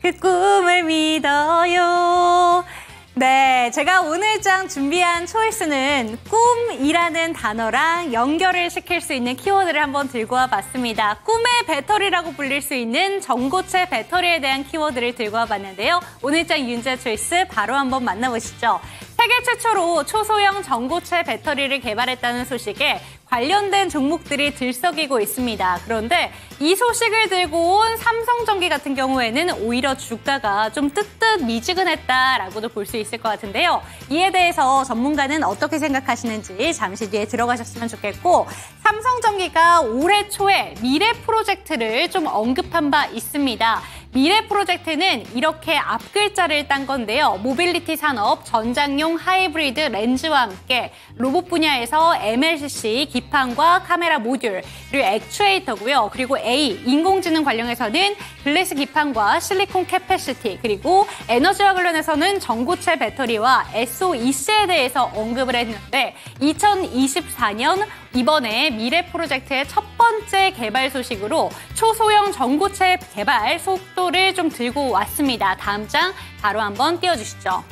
그 꿈을 믿어요. 네, 제가 오늘 장 준비한 초이스는 꿈이라는 단어랑 연결을 시킬 수 있는 키워드를 한번 들고 와봤습니다. 꿈의 배터리라고 불릴 수 있는 전고체 배터리에 대한 키워드를 들고 와봤는데요. 오늘 장 윤재 초이스 바로 한번 만나보시죠. 세계 최초로 초소형 전고체 배터리를 개발했다는 소식에 관련된 종목들이 들썩이고 있습니다. 그런데 이 소식을 들고 온 삼성전기 같은 경우에는 오히려 주가가 좀 뜨뜻미지근했다라고도 볼 수 있을 것 같은데요. 이에 대해서 전문가는 어떻게 생각하시는지 잠시 뒤에 들어가셨으면 좋겠고, 삼성전기가 올해 초에 미래 프로젝트를 좀 언급한 바 있습니다. 미래 프로젝트는 이렇게 앞글자를 딴 건데요. 모빌리티 산업, 전장용 하이브리드 렌즈와 함께 로봇 분야에서 MLCC, 기판과 카메라 모듈, 그리고 액추에이터고요. 그리고 A, 인공지능 관련해서는 글래스 기판과 실리콘 캐패시티, 그리고 에너지와 관련해서는 전고체 배터리와 SOEC에 대해서 언급을 했는데 2024년 이번에 미래 프로젝트의 첫 번째 개발 소식으로 초소형 전고체 개발 속도를 좀 들고 왔습니다. 다음 장 바로 한번 띄워주시죠.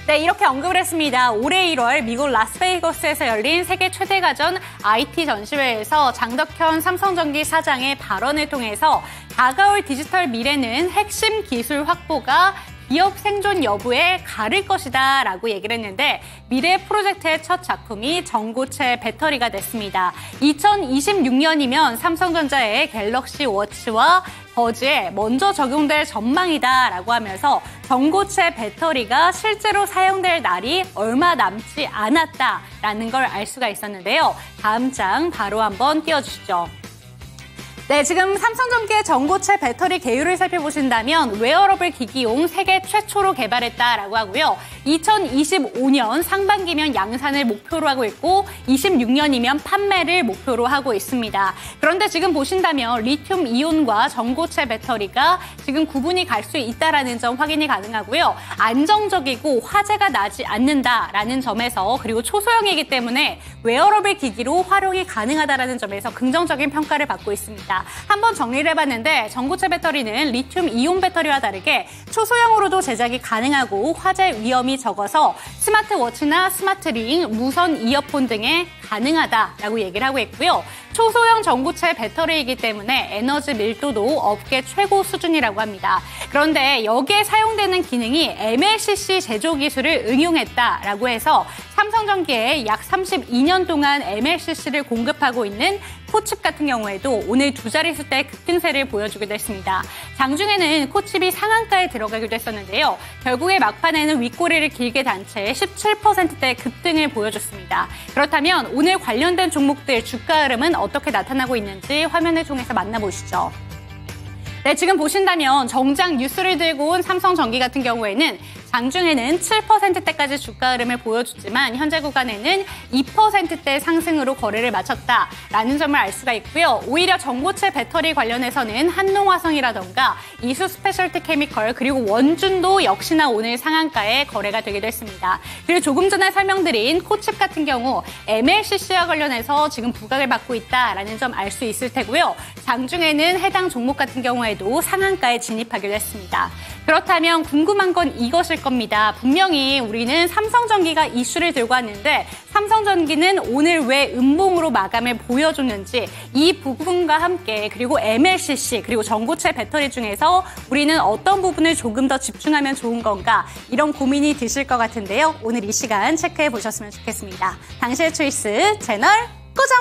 네, 이렇게 언급을 했습니다. 올해 1월 미국 라스베이거스에서 열린 세계 최대 가전 IT 전시회에서 장덕현 삼성전기 사장의 발언을 통해서 다가올 디지털 미래는 핵심 기술 확보가 기업 생존 여부에 가를 것이다 라고 얘기를 했는데, 미래 프로젝트의 첫 작품이 전고체 배터리가 됐습니다. 2026년이면 삼성전자의 갤럭시 워치와 버즈에 먼저 적용될 전망이다 라고 하면서 전고체 배터리가 실제로 사용될 날이 얼마 남지 않았다라는 걸 알 수가 있었는데요. 다음 장 바로 한번 띄워주시죠. 네, 지금 삼성전기의 전고체 배터리 계율을 살펴보신다면 웨어러블 기기용 세계 최초로 개발했다라고 하고요. 2025년 상반기면 양산을 목표로 하고 있고 26년이면 판매를 목표로 하고 있습니다. 그런데 지금 보신다면 리튬 이온과 전고체 배터리가 지금 구분이 갈 수 있다라는 점 확인이 가능하고요. 안정적이고 화재가 나지 않는다라는 점에서, 그리고 초소형이기 때문에 웨어러블 기기로 활용이 가능하다라는 점에서 긍정적인 평가를 받고 있습니다. 한번 정리를 해봤는데 전고체 배터리는 리튬 이온 배터리와 다르게 초소형으로도 제작이 가능하고 화재 위험이 적어서 스마트워치나 스마트링, 무선 이어폰 등에 가능하다라고 얘기를 하고 있고요. 초소형 전고체 배터리이기 때문에 에너지 밀도도 업계 최고 수준이라고 합니다. 그런데 여기에 사용되는 기능이 MLCC 제조 기술을 응용했다라고 해서 삼성전기에 약 32년 동안 MLCC를 공급하고 있는 코칩 같은 경우에도 오늘 두 자릿수대 급등세를 보여주기도 했습니다. 장중에는 코칩이 상한가에 들어가기도 했었는데요. 결국에 막판에는 윗꼬리를 길게 단 채 17%대 급등을 보여줬습니다. 그렇다면 오늘 관련된 종목들 주가 흐름은 어떻게 나타나고 있는지 화면을 통해서 만나보시죠. 네, 지금 보신다면 정작 뉴스를 들고 온 삼성전기 같은 경우에는 장중에는 7%대까지 주가 흐름을 보여줬지만 현재 구간에는 2%대 상승으로 거래를 마쳤다라는 점을 알 수가 있고요. 오히려 전고체 배터리 관련해서는 한농화성이라던가 이수 스페셜티 케미컬, 그리고 원준도 역시나 오늘 상한가에 거래가 되기도 했습니다. 그리고 조금 전에 설명드린 코칩 같은 경우 MLCC와 관련해서 지금 부각을 받고 있다라는 점 알 수 있을 테고요. 장중에는 해당 종목 같은 경우에도 상한가에 진입하기도 했습니다. 그렇다면 궁금한 건 이것일 겁니다. 분명히 우리는 삼성전기가 이슈를 들고 왔는데 삼성전기는 오늘 왜 음봉으로 마감을 보여줬는지, 이 부분과 함께 그리고 MLCC 그리고 전고체 배터리 중에서 우리는 어떤 부분을 조금 더 집중하면 좋은 건가, 이런 고민이 드실 것 같은데요. 오늘 이 시간 체크해 보셨으면 좋겠습니다. 당신의 초이스 채널 고정!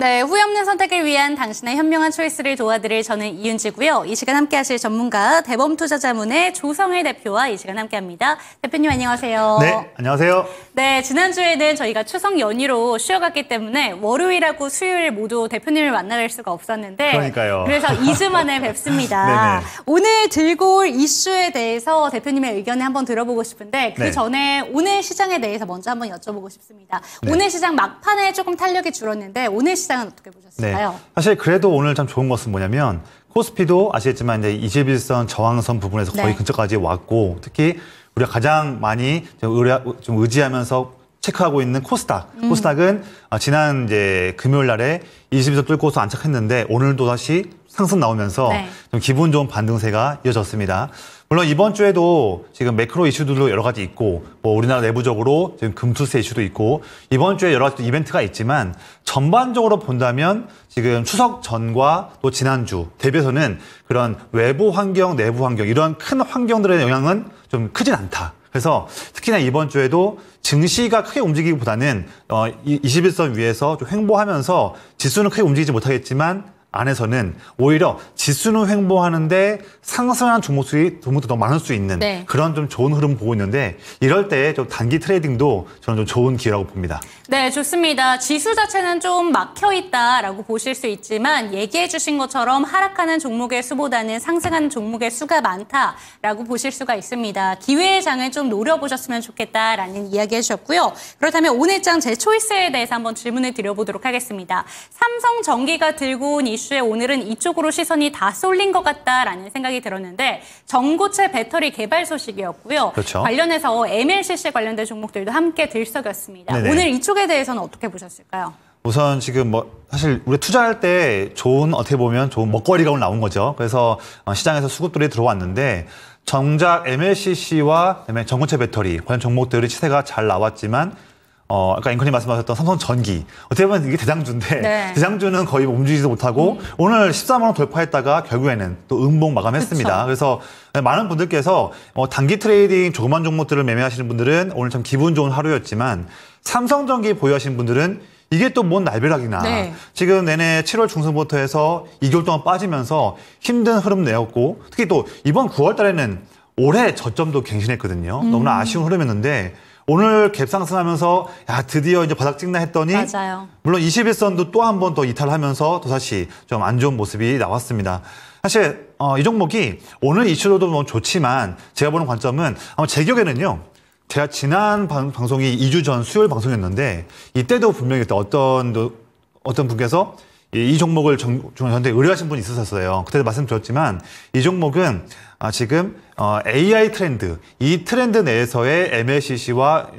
네, 후회 없는 선택을 위한 당신의 현명한 초이스를 도와드릴 저는 이윤지고요. 이 시간 함께 하실 전문가 대범투자자문의 조성일 대표와 이 시간 함께 합니다. 대표님 안녕하세요. 네, 안녕하세요. 네, 지난주에는 저희가 추석 연휴로 쉬어갔기 때문에 월요일하고 수요일 모두 대표님을 만나뵐 수가 없었는데 그러니까요. 그래서 2주 만에 뵙습니다. 오늘 들고 올 이슈에 대해서 대표님의 의견을 한번 들어보고 싶은데 그 전에 오늘 시장에 대해서 먼저 한번 여쭤보고 싶습니다. 오늘 시장 막판에 조금 탄력이 줄었는데 오늘 시장은 어떻게 보셨을까요? 네, 사실 그래도 오늘 참 좋은 것은 뭐냐면 코스피도 아시겠지만 이제 21선 저항선 부분에서 거의 근처까지 왔고 특히 우리가 가장 많이 좀 의지하면서 체크하고 있는 코스닥은 지난 이제 금요일 날에 21선 뚫고서 안착했는데 오늘도 다시 상승 나오면서 좀 기분 좋은 반등세가 이어졌습니다. 물론 이번 주에도 지금 매크로 이슈들도 여러 가지 있고 뭐 우리나라 내부적으로 지금 금투세 이슈도 있고 이번 주에 여러 가지 이벤트가 있지만 전반적으로 본다면 지금 추석 전과 또 지난주 대비해서는 그런 외부 환경, 내부 환경 이런 큰 환경들의 영향은 좀 크진 않다. 그래서 특히나 이번 주에도 증시가 크게 움직이기보다는 21선 위에서 좀 횡보하면서 지수는 크게 움직이지 못하겠지만 안에서는 오히려 지수는 횡보하는데 상승하는 종목도 더 많을 수 있는 그런 좀 좋은 흐름 보고 있는데 이럴 때 좀 단기 트레이딩도 저는 좀 좋은 기회라고 봅니다. 네, 좋습니다. 지수 자체는 좀 막혀 있다라고 보실 수 있지만 얘기해 주신 것처럼 하락하는 종목의 수보다는 상승하는 종목의 수가 많다라고 보실 수가 있습니다. 기회의 장을 좀 노려보셨으면 좋겠다라는 이야기 해주셨고요. 그렇다면 오늘 장 제 초이스에 대해서 한번 질문을 드려보도록 하겠습니다. 삼성전기가 들고 온 이슈에 오늘은 이쪽으로 시선이 다 쏠린 것 같다라는 생각이 들었는데 전고체 배터리 개발 소식이었고요. 그렇죠. 관련해서 MLCC 관련된 종목들도 함께 들썩였습니다. 오늘 이쪽에 대해서는 어떻게 보셨을까요? 우선 지금 사실 우리 투자할 때 어떻게 보면 좋은 먹거리가 오늘 나온 거죠. 그래서 시장에서 수급들이 들어왔는데 정작 MLCC와 전고체 배터리 관련 종목들의 시세가 잘 나왔지만 아까 앵커님 말씀하셨던 삼성전기 어떻게 보면 이게 대장주인데 대장주는 거의 움직이지도 못하고 오늘 14만 원 돌파했다가 결국에는 또 음봉 마감했습니다. 그래서 많은 분들께서 단기 트레이딩 조그만 종목들을 매매하시는 분들은 오늘 참 기분 좋은 하루였지만 삼성전기 보유하시는 분들은 이게 또 뭔 날벼락이나 지금 내내 7월 중순부터 해서 2개월 동안 빠지면서 힘든 흐름 내었고 특히 또 이번 9월 달에는 올해 저점도 갱신했거든요. 너무나 아쉬운 흐름이었는데 오늘 갭상승하면서 드디어 이제 바닥 찍나 했더니 물론 21선도 또 한 번 더 이탈하면서 또다시 좀 안 좋은 모습이 나왔습니다. 사실 이 종목이 오늘 이슈로도 좋지만 제가 보는 관점은 아마 제 기억에는요. 제가 지난 방송이 2주 전 수요일 방송이었는데 이때도 분명히 어떤 분께서 이 종목을 저한테 의뢰하신 분이 있었어요. 그때도 말씀드렸지만 이 종목은 지금 AI 트렌드, 이 트렌드 내에서의 MLCC와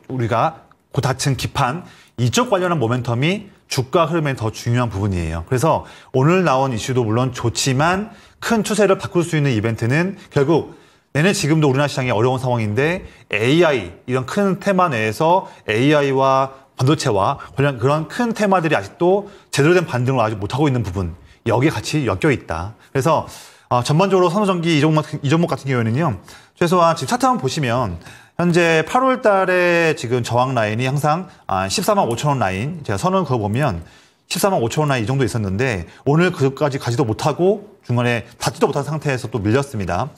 우리가 고다층 기판 이쪽 관련한 모멘텀이 주가 흐름에 더 중요한 부분이에요. 그래서 오늘 나온 이슈도 물론 좋지만 큰 추세를 바꿀 수 있는 이벤트는 결국 내내 지금도 우리나라 시장이 어려운 상황인데 AI 이런 큰 테마 내에서 AI와 반도체와 관련 그런 큰 테마들이 아직도 제대로 된 반등을 아직 못하고 있는 부분 여기에 같이 엮여 있다. 그래서 전반적으로 삼성전기 이 종목 같은 경우에는요. 최소한 지금 차트 한번 보시면 현재 8월 달에 지금 저항 라인이 항상 14만 5천 원 라인 제가 선을 그어보면 14만 5천 원 라인 이 정도 있었는데 오늘 그것까지 가지도 못하고 중간에 닿지도 못한 상태에서 또 밀렸습니다.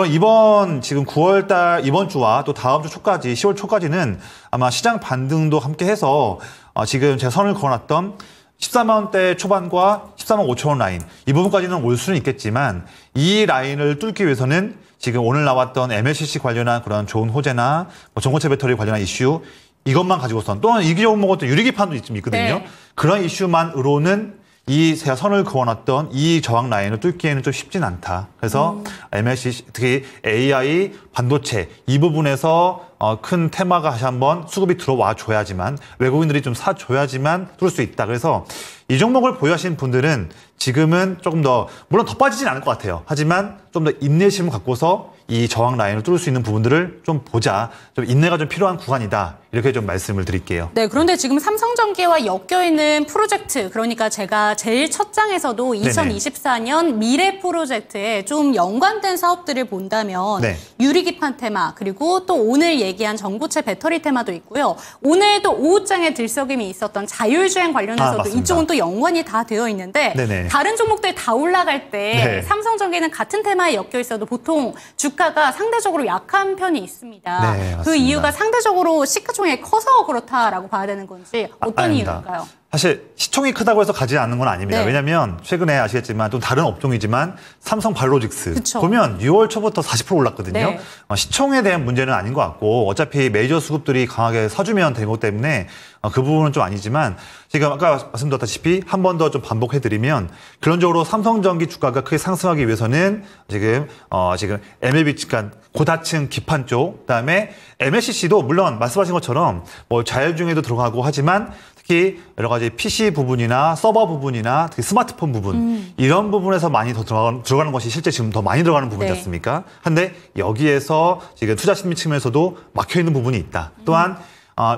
이번 지금 9월 달 이번 주와 또 다음 주 초까지 10월 초까지는 아마 시장 반등도 함께 해서 지금 제가 선을 그어놨던 14만 원대 초반과 14만 5천 원 라인 이 부분까지는 올 수는 있겠지만 이 라인을 뚫기 위해서는 지금 오늘 나왔던 MLCC 관련한 그런 좋은 호재나 전고체 배터리 관련한 이슈 이것만 가지고선 또는 이 종목은 또 유리기판도 좀 있거든요. 그런 이슈만으로는 제가 선을 그어놨던 이 저항 라인을 뚫기에는 좀 쉽진 않다. 그래서 MLCC, 특히 AI, 반도체 이 부분에서 큰 테마가 다시 한번 수급이 들어와 줘야지만 외국인들이 좀 사줘야지만 뚫을 수 있다. 그래서 이 종목을 보유하신 분들은 지금은 조금 더 물론 더 빠지진 않을 것 같아요. 하지만 좀 더 인내심을 갖고서 이 저항 라인을 뚫을 수 있는 부분들을 좀 보자. 좀 인내가 좀 필요한 구간이다. 이렇게 좀 말씀을 드릴게요. 네, 그런데 지금 삼성전기와 엮여있는 프로젝트, 그러니까 제가 제일 첫 장에서도 2024년 미래 프로젝트에 좀 연관된 사업들을 본다면 네. 유리기판 테마, 그리고 또 오늘 얘기한 전고체 배터리 테마도 있고요. 오늘도 오후장에 들썩임이 있었던 자율주행 관련해서도 맞습니다. 이쪽은 또 연관이 다 되어 있는데 네네. 다른 종목들 다 올라갈 때 네. 삼성전기는 같은 테마에 엮여 있어도 보통 주가가 상대적으로 약한 편이 있습니다. 네, 그 맞습니다. 이유가 상대적으로 시가총액이 커서 그렇다라고 봐야 되는 건지 어떤 아닙니다. 이유일까요? 사실 시총이 크다고 해서 가지 않는 건 아닙니다. 네. 왜냐하면 최근에 아시겠지만 또 다른 업종이지만 삼성 바이오로직스 그쵸. 보면 6월 초부터 40% 올랐거든요. 네. 시총에 대한 문제는 아닌 것 같고 어차피 메이저 수급들이 강하게 서주면 되는 것 때문에 그 부분은 좀 아니지만 지금 아까 말씀드렸다시피 한 번 더 좀 반복해드리면 결론적으로 삼성전기 주가가 크게 상승하기 위해서는 지금 MLB 그러니까 고다층 기판 쪽 그다음에 MLCC도 물론 말씀하신 것처럼 뭐 자율주행에도 들어가고 하지만 특히 여러 가지 PC 부분이나 서버 부분이나 특히 스마트폰 부분 이런 부분에서 많이 더 들어가는 것이 실제 지금 더 많이 들어가는 부분이지 네. 않습니까? 근데 여기에서 지금 투자 심리 측면에서도 막혀 있는 부분이 있다. 또한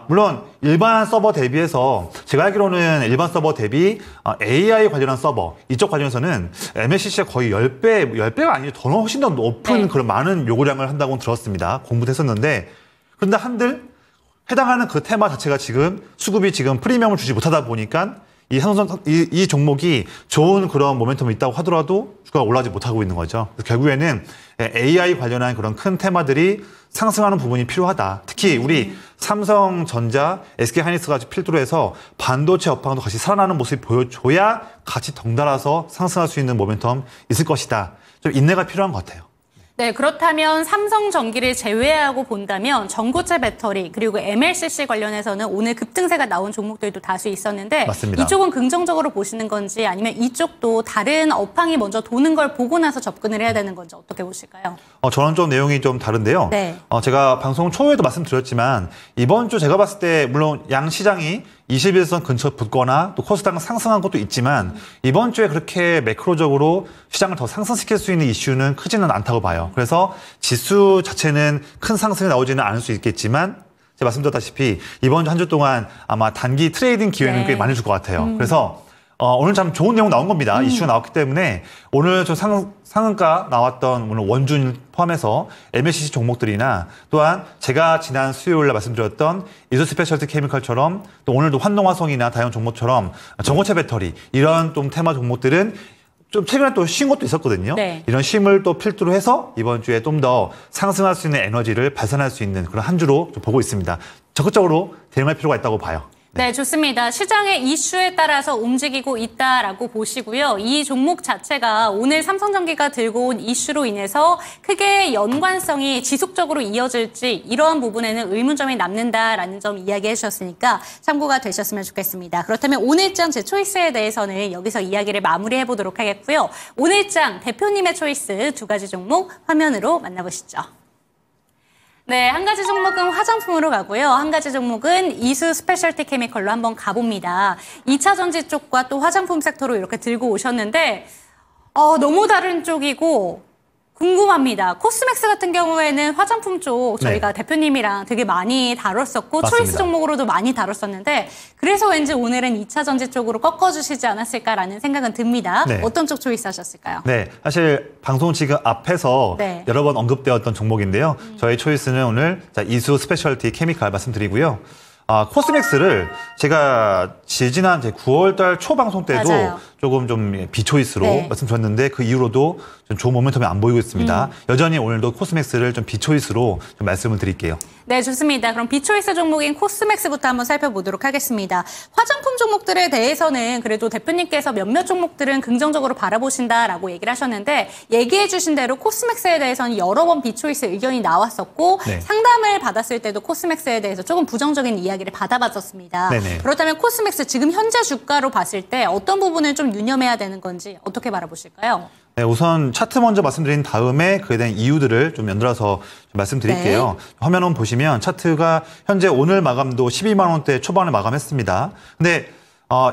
물론 일반 서버 대비해서 제가 알기로는 일반 서버 대비 AI 관련한 서버 이쪽 관련해서는 MLCC가 거의 10배가 아니죠. 더 훨씬 더 높은 네. 그런 많은 요구량을 한다고 들었습니다. 공부도 했었는데 그런데 한들 해당하는 그 테마 자체가 지금 수급이 지금 프리미엄을 주지 못하다 보니까 이 종목이 좋은 그런 모멘텀이 있다고 하더라도 주가가 올라가지 못하고 있는 거죠. 그래서 결국에는 AI 관련한 그런 큰 테마들이 상승하는 부분이 필요하다. 특히 우리 삼성전자, SK하이닉스가 필두로 해서 반도체 업황도 같이 살아나는 모습이 보여줘야 같이 덩달아서 상승할 수 있는 모멘텀 있을 것이다. 좀 인내가 필요한 것 같아요. 네, 그렇다면 삼성전기를 제외하고 본다면 전고체 배터리 그리고 MLCC 관련해서는 오늘 급등세가 나온 종목들도 다수 있었는데 맞습니다. 이쪽은 긍정적으로 보시는 건지 아니면 이쪽도 다른 업황이 먼저 도는 걸 보고 나서 접근을 해야 되는 건지 어떻게 보실까요? 저는 좀 내용이 좀 다른데요. 네. 제가 방송 초에도 말씀드렸지만 이번 주 제가 봤을 때 물론 양 시장이 21선 근처 붙거나 또 코스닥은 상승한 것도 있지만 이번 주에 그렇게 매크로적으로 시장을 더 상승시킬 수 있는 이슈는 크지는 않다고 봐요. 그래서 지수 자체는 큰 상승이 나오지는 않을 수 있겠지만 제가 말씀드렸다시피 이번 주 한 주 동안 아마 단기 트레이딩 기회는 네. 꽤 많이 줄 것 같아요. 그래서 오늘 참 좋은 내용 나온 겁니다. 이슈가 나왔기 때문에 오늘 좀 상한가 나왔던 오늘 원준 포함해서 MLCC 종목들이나 또한 제가 지난 수요일에 말씀드렸던 이수 스페셜티 케미컬처럼 또 오늘도 환농화성이나 다양한 종목처럼 전고체 배터리 이런 좀 테마 종목들은 좀 최근에 또 쉰 것도 있었거든요. 네. 이런 쉼을 또 필두로 해서 이번 주에 좀 더 상승할 수 있는 에너지를 발산할 수 있는 그런 한 주로 좀 보고 있습니다. 적극적으로 대응할 필요가 있다고 봐요. 네, 좋습니다. 시장의 이슈에 따라서 움직이고 있다라고 보시고요. 이 종목 자체가 오늘 삼성전기가 들고 온 이슈로 인해서 크게 연관성이 지속적으로 이어질지 이러한 부분에는 의문점이 남는다라는 점 이야기해 주셨으니까 참고가 되셨으면 좋겠습니다. 그렇다면 오늘장 제 초이스에 대해서는 여기서 이야기를 마무리해 보도록 하겠고요. 오늘장 대표님의 초이스 두 가지 종목 화면으로 만나보시죠. 네, 한 가지 종목은 화장품으로 가고요. 한 가지 종목은 이수 스페셜티 케미컬로 한번 가봅니다. 2차 전지 쪽과 또 화장품 섹터로 이렇게 들고 오셨는데 너무 다른 쪽이고 궁금합니다. 코스맥스 같은 경우에는 화장품 쪽 저희가 대표님이랑 되게 많이 다뤘었고 맞습니다. 초이스 종목으로도 많이 다뤘었는데 그래서 왠지 오늘은 2차 전지 쪽으로 꺾어주시지 않았을까라는 생각은 듭니다. 네. 어떤 쪽 초이스 하셨을까요? 네, 사실 방송 지금 앞에서 네. 여러 번 언급되었던 종목인데요. 저희 초이스는 오늘 이수 스페셜티 케미칼 말씀드리고요. 코스맥스를 제가 지난 9월달 초 방송 때도 맞아요. 조금 좀 비초이스로 네. 말씀드렸는데 그 이후로도 좀 좋은 모멘텀이 안 보이고 있습니다. 여전히 오늘도 코스맥스를 좀 비초이스로 좀 말씀을 드릴게요. 네, 좋습니다. 그럼 비초이스 종목인 코스맥스부터 한번 살펴보도록 하겠습니다. 화장품 종목들에 대해서는 그래도 대표님께서 몇몇 종목들은 긍정적으로 바라보신다라고 얘기를 하셨는데 얘기해 주신 대로 코스맥스에 대해서는 여러 번 비초이스 의견이 나왔었고 네. 상담을 받았을 때도 코스맥스에 대해서 조금 부정적인 이야기를 받아봤었습니다. 네네. 그렇다면 코스맥스 지금 현재 주가로 봤을 때 어떤 부분을 좀 유념해야 되는 건지 어떻게 바라보실까요? 네, 우선 차트 먼저 말씀드린 다음에 그에 대한 이유들을 좀 연달아서 좀 말씀드릴게요. 화면 한번 보시면 차트가 현재 오늘 마감도 12만 원대 초반에 마감했습니다. 근데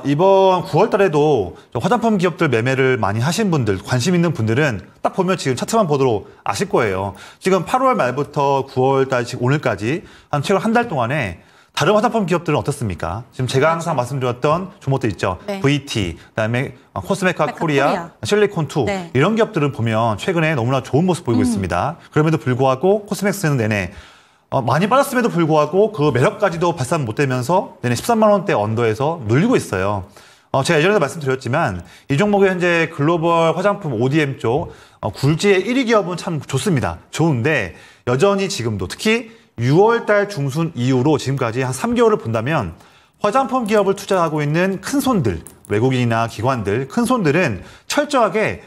이번 9월 달에도 화장품 기업들 매매를 많이 하신 분들, 관심 있는 분들은 딱 보면 지금 차트만 보도록 아실 거예요. 지금 8월 말부터 9월 달 오늘까지 한 최근 한 달 동안에 다른 화장품 기업들은 어떻습니까? 지금 제가 항상 말씀드렸던 종목들 있죠. 네. VT, 그다음에 코스메카 코리아, 실리콘2 네. 이런 기업들은 보면 최근에 너무나 좋은 모습 보이고 있습니다. 그럼에도 불구하고 코스맥스는 내내 많이 빠졌음에도 불구하고 그 매력까지도 발산 못 되면서 내내 13만 원대 언더에서 눌리고 있어요. 제가 예전에도 말씀드렸지만 이 종목이 현재 글로벌 화장품 ODM 쪽 굴지의 1위 기업은 참 좋습니다. 좋은데 여전히 지금도 특히 6월 달 중순 이후로 지금까지 한 3개월을 본다면 화장품 기업을 투자하고 있는 큰 손들, 외국인이나 기관들, 큰 손들은 철저하게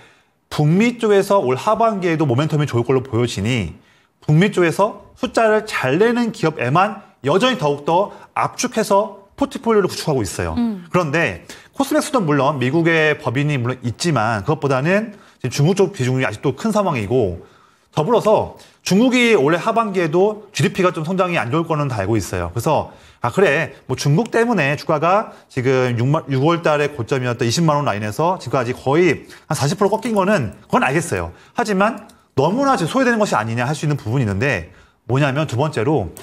북미 쪽에서 올 하반기에도 모멘텀이 좋을 걸로 보여지니 북미 쪽에서 숫자를 잘 내는 기업에만 여전히 더욱더 압축해서 포트폴리오를 구축하고 있어요. 그런데 코스맥스도 물론 미국의 법인이 물론 있지만 그것보다는 지금 중국 쪽 비중이 아직도 큰 상황이고 더불어서 중국이 올해 하반기에도 GDP가 좀 성장이 안 좋을 거는 다 알고 있어요. 그래서 그래 뭐 중국 때문에 주가가 지금 6월 달에 고점이었던 20만 원 라인에서 지금까지 거의 한 40% 꺾인 거는 그건 알겠어요. 하지만 너무나 지금 소외되는 것이 아니냐 할 수 있는 부분이 있는데 뭐냐면 두 번째로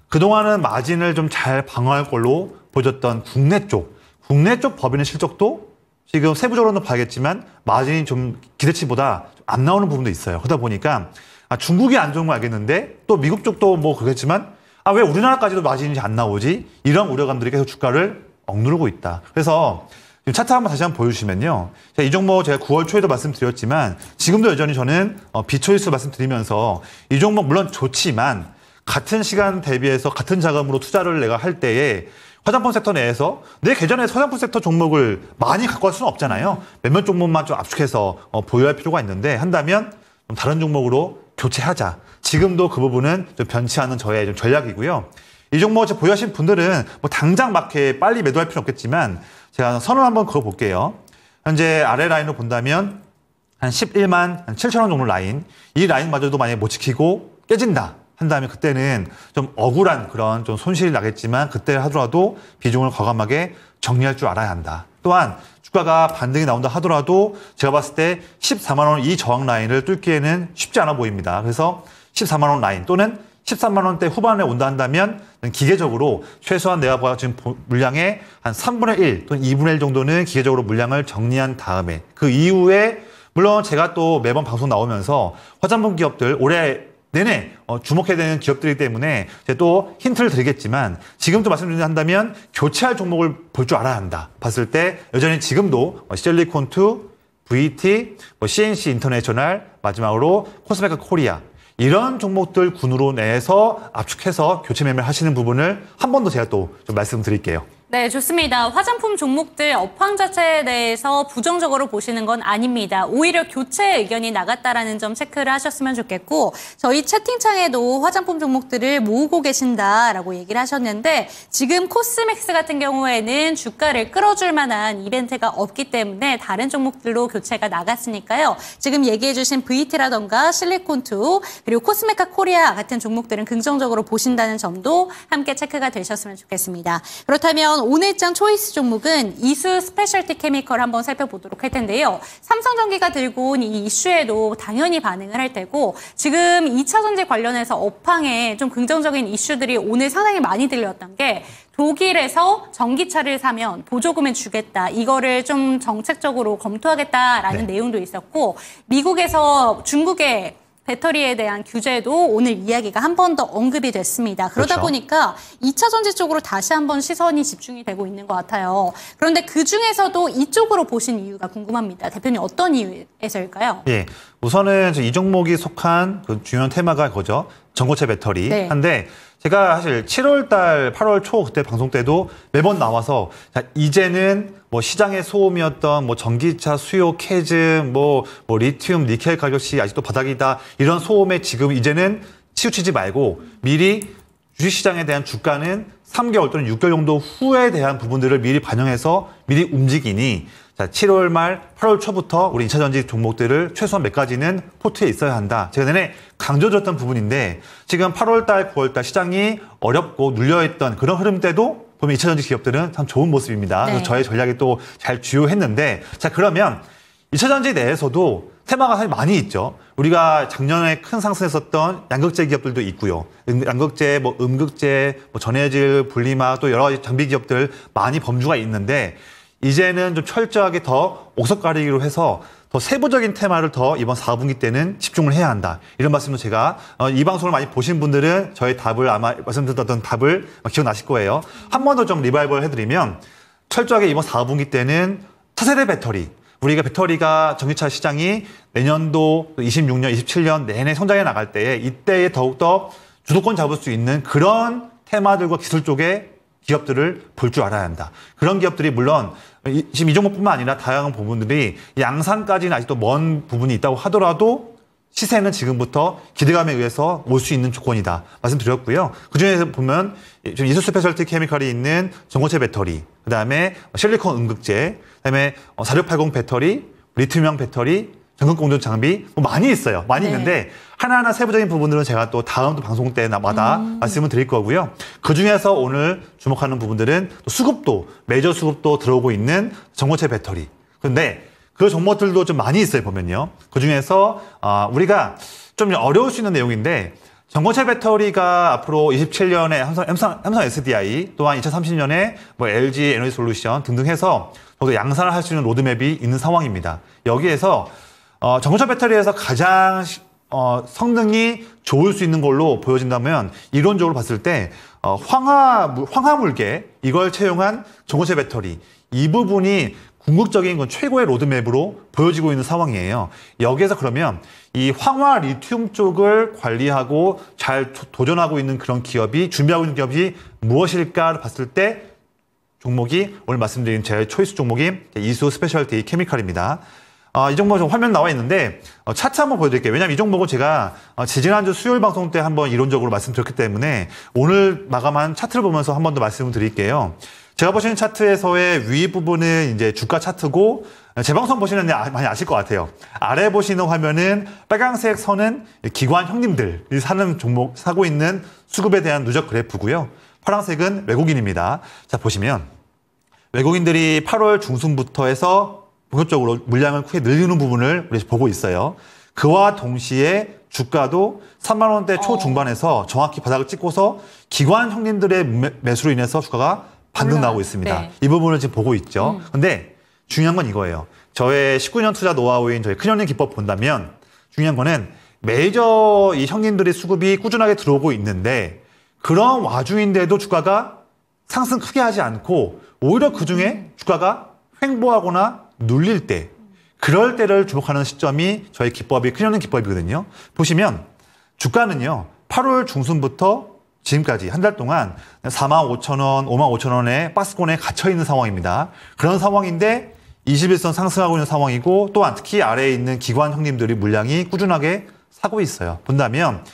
그동안은 마진을 좀 잘 방어할 걸로 보여졌던 국내 쪽 법인의 실적도 지금 세부적으로는 봐야겠지만 마진이 좀 기대치보다 안 나오는 부분도 있어요. 그러다 보니까 중국이 안 좋은 거 알겠는데 또 미국 쪽도 뭐 그렇겠지만 왜 우리나라까지도 마진이 안 나오지? 이런 우려감들이 계속 주가를 억누르고 있다. 그래서 지금 차트 한번 다시 한번 보여주시면요. 이 종목 제가 9월 초에도 말씀드렸지만 지금도 여전히 저는 비초이스 말씀드리면서 이 종목 물론 좋지만 같은 시간 대비해서 같은 자금으로 투자를 내가 할 때에 화장품 섹터 내에서 내 계좌에 화장품 섹터 종목을 많이 갖고 갈 수는 없잖아요. 몇몇 종목만 좀 압축해서 보유할 필요가 있는데 한다면 좀 다른 종목으로 교체하자. 지금도 그 부분은 좀 변치 않은 저의 좀 전략이고요. 이 종목 보유하신 분들은 뭐 당장 막 빨리 매도할 필요는 없겠지만 제가 선을 한번 그어볼게요. 현재 아래 라인으로 본다면 한 11만 7천 원 정도 라인. 이 라인마저도 만약에 못 지키고 깨진다. 한다면 그때는 좀 억울한 그런 좀 손실이 나겠지만 그때 하더라도 비중을 과감하게 정리할 줄 알아야 한다. 또한 주가가 반등이 나온다 하더라도 제가 봤을 때 14만 원 이 저항 라인을 뚫기에는 쉽지 않아 보입니다. 그래서 14만 원 라인 또는 13만 원대 후반에 온다 한다면 기계적으로 최소한 내가 지금 물량의 한 3분의 1 또는 2분의 1 정도는 기계적으로 물량을 정리한 다음에 그 이후에 물론 제가 또 매번 방송 나오면서 화장품 기업들 올해 내내 주목해야 되는 기업들이기 때문에 제가 또 힌트를 드리겠지만 지금도 말씀드린다면 교체할 종목을 볼 줄 알아야 한다. 봤을 때 여전히 지금도 실리콘2, VT, CNC 인터내셔널 마지막으로 코스메카 코리아 이런 종목들 군으로 내서 압축해서 교체 매매를 하시는 부분을 한 번 더 제가 또 좀 말씀드릴게요. 네, 좋습니다. 화장품 종목들 업황 자체에 대해서 부정적으로 보시는 건 아닙니다. 오히려 교체 의견이 나갔다라는 점 체크를 하셨으면 좋겠고 저희 채팅창에도 화장품 종목들을 모으고 계신다라고 얘기를 하셨는데 지금 코스맥스 같은 경우에는 주가를 끌어줄 만한 이벤트가 없기 때문에 다른 종목들로 교체가 나갔으니까요. 지금 얘기해 주신 VT라던가 실리콘2 그리고 코스메카 코리아 같은 종목들은 긍정적으로 보신다는 점도 함께 체크가 되셨으면 좋겠습니다. 그렇다면 오늘장 초이스 종목은 이수 스페셜티 케미컬 한번 살펴보도록 할 텐데요. 삼성전기가 들고 온 이 이슈에도 당연히 반응을 할 테고 지금 2차 전지 관련해서 업황에 좀 긍정적인 이슈들이 오늘 상당히 많이 들렸던 게 독일에서 전기차를 사면 보조금을 주겠다. 이거를 좀 정책적으로 검토하겠다라는 내용도 있었고 미국에서 중국의 배터리에 대한 규제도 오늘 이야기가 한 번 더 언급이 됐습니다. 그러다 그렇죠. 보니까 2차 전지 쪽으로 다시 한번 시선이 집중이 되고 있는 것 같아요. 그런데 그중에서도 이쪽으로 보신 이유가 궁금합니다. 대표님 어떤 이유에서일까요? 예, 우선은 이 종목이 속한 그 중요한 테마가 그거죠. 전고체 배터리. 네. 한데 제가 사실 7월 달, 8월 초 그때 방송 때도 매번 나와서 자, 이제는 뭐 시장의 소음이었던 뭐 전기차 수요 캐즘, 뭐 리튬, 니켈 가격이 아직도 바닥이다. 이런 소음에 지금 이제는 치우치지 말고 미리 주식시장에 대한 주가는 3개월 또는 6개월 정도 후에 대한 부분들을 미리 반영해서 미리 움직이니 자, 7월 말 8월 초부터 우리 2차 전지 종목들을 최소한 몇 가지는 포트에 있어야 한다. 제가 내내 강조드렸던 부분인데 지금 8월 달, 9월 달 시장이 어렵고 눌려있던 그런 흐름 때도 보면 2차 전지 기업들은 참 좋은 모습입니다. 네. 그래서 저의 전략이 또 잘 주요했는데 자 그러면 2차 전지 내에서도 테마가 사실 많이 있죠. 우리가 작년에 큰 상승했었던 양극재 기업들도 있고요. 양극재, 음극재, 전해질, 분리막 또 여러 가지 장비 기업들 많이 범주가 있는데 이제는 좀 철저하게 더 옥석 가리기로 해서 더 세부적인 테마를 더 이번 4분기 때는 집중을 해야 한다. 이런 말씀도 제가 이 방송을 많이 보신 분들은 저의 답을 아마 말씀드렸던 답을 기억나실 거예요. 한 번 더 좀 리바이벌 해드리면 철저하게 이번 4분기 때는 차세대 배터리 우리가 배터리가 전기차 시장이 내년도 26년, 27년 내내 성장해 나갈 때에 이때에 더욱더 주도권 잡을 수 있는 그런 테마들과 기술 쪽에 기업들을 볼 줄 알아야 한다. 그런 기업들이 물론 지금 이 종목뿐만 아니라 다양한 부분들이 양산까지는 아직도 먼 부분이 있다고 하더라도 시세는 지금부터 기대감에 의해서 올 수 있는 조건이다. 말씀드렸고요. 그중에서 보면 좀 이수 스페셜티 케미칼이 있는 전고체 배터리, 그다음에 실리콘 음극재, 그다음에 4680 배터리, 리튬형 배터리, 전극 공조 장비 많이 있어요. 많이 네. 있는데 하나하나 세부적인 부분들은 제가 또 다음 방송 때마다 말씀을 드릴 거고요. 그중에서 오늘 주목하는 부분들은 또 수급도, 메이저 수급도 들어오고 있는 전고체 배터리. 그런데 그 종목들도 좀 많이 있어요, 보면요. 그 중에서, 우리가 좀 어려울 수 있는 내용인데, 전고체 배터리가 앞으로 27년에 삼성 SDI, 또한 2030년에 LG 에너지 솔루션 등등 해서 저도 양산을 할 수 있는 로드맵이 있는 상황입니다. 여기에서, 전고체 배터리에서 가장, 성능이 좋을 수 있는 걸로 보여진다면, 이론적으로 봤을 때, 황화물계, 이걸 채용한 전고체 배터리, 이 부분이 궁극적인 건 최고의 로드맵으로 보여지고 있는 상황이에요. 여기에서 그러면 이 황화 리튬 쪽을 관리하고 잘 도전하고 있는 그런 기업이 준비하고 있는 기업이 무엇일까를 봤을 때 종목이 오늘 말씀드린 제 초이스 종목이 이수 스페셜티 케미칼입니다. 이 종목 좀 화면 나와 있는데 차트 한번 보여드릴게요. 왜냐하면 이 종목은 제가 지지난주 수요일 방송 때 한번 이론적으로 말씀드렸기 때문에 오늘 마감한 차트를 보면서 한 번 더 말씀을 드릴게요. 제가 보시는 차트에서의 위 부분은 이제 주가 차트고 제 방송 보시는 데 많이 아실 것 같아요. 아래 보시는 화면은 빨간색 선은 기관 형님들이 사는 종목 사고 있는 수급에 대한 누적 그래프고요. 파란색은 외국인입니다. 자 보시면 외국인들이 8월 중순부터 해서 본격적으로 물량을 크게 늘리는 부분을 우리 보고 있어요. 그와 동시에 주가도 3만 원대 초중반에서 정확히 바닥을 찍고서 기관 형님들의 매수로 인해서 주가가 반등 나오고 있습니다. 네. 이 부분을 지금 보고 있죠. 근데 중요한 건 이거예요. 저의 19년 투자 노하우인 저희 큰형님 기법 본다면 중요한 거는 메이저 이 형님들의 수급이 꾸준하게 들어오고 있는데 그런 와중인데도 주가가 상승 크게 하지 않고 오히려 그중에 주가가 횡보하거나 눌릴 때 그럴 때를 주목하는 시점이 저희 기법이 큰형님 기법이거든요. 보시면 주가는요. 8월 중순부터 지금까지 한 달 동안 45,000원, 55,000원에 박스권에 갇혀있는 상황입니다. 그런 상황인데 21선 상승하고 있는 상황이고 또한 특히 아래에 있는 기관 형님들이 물량이 꾸준하게 사고 있어요. 본다면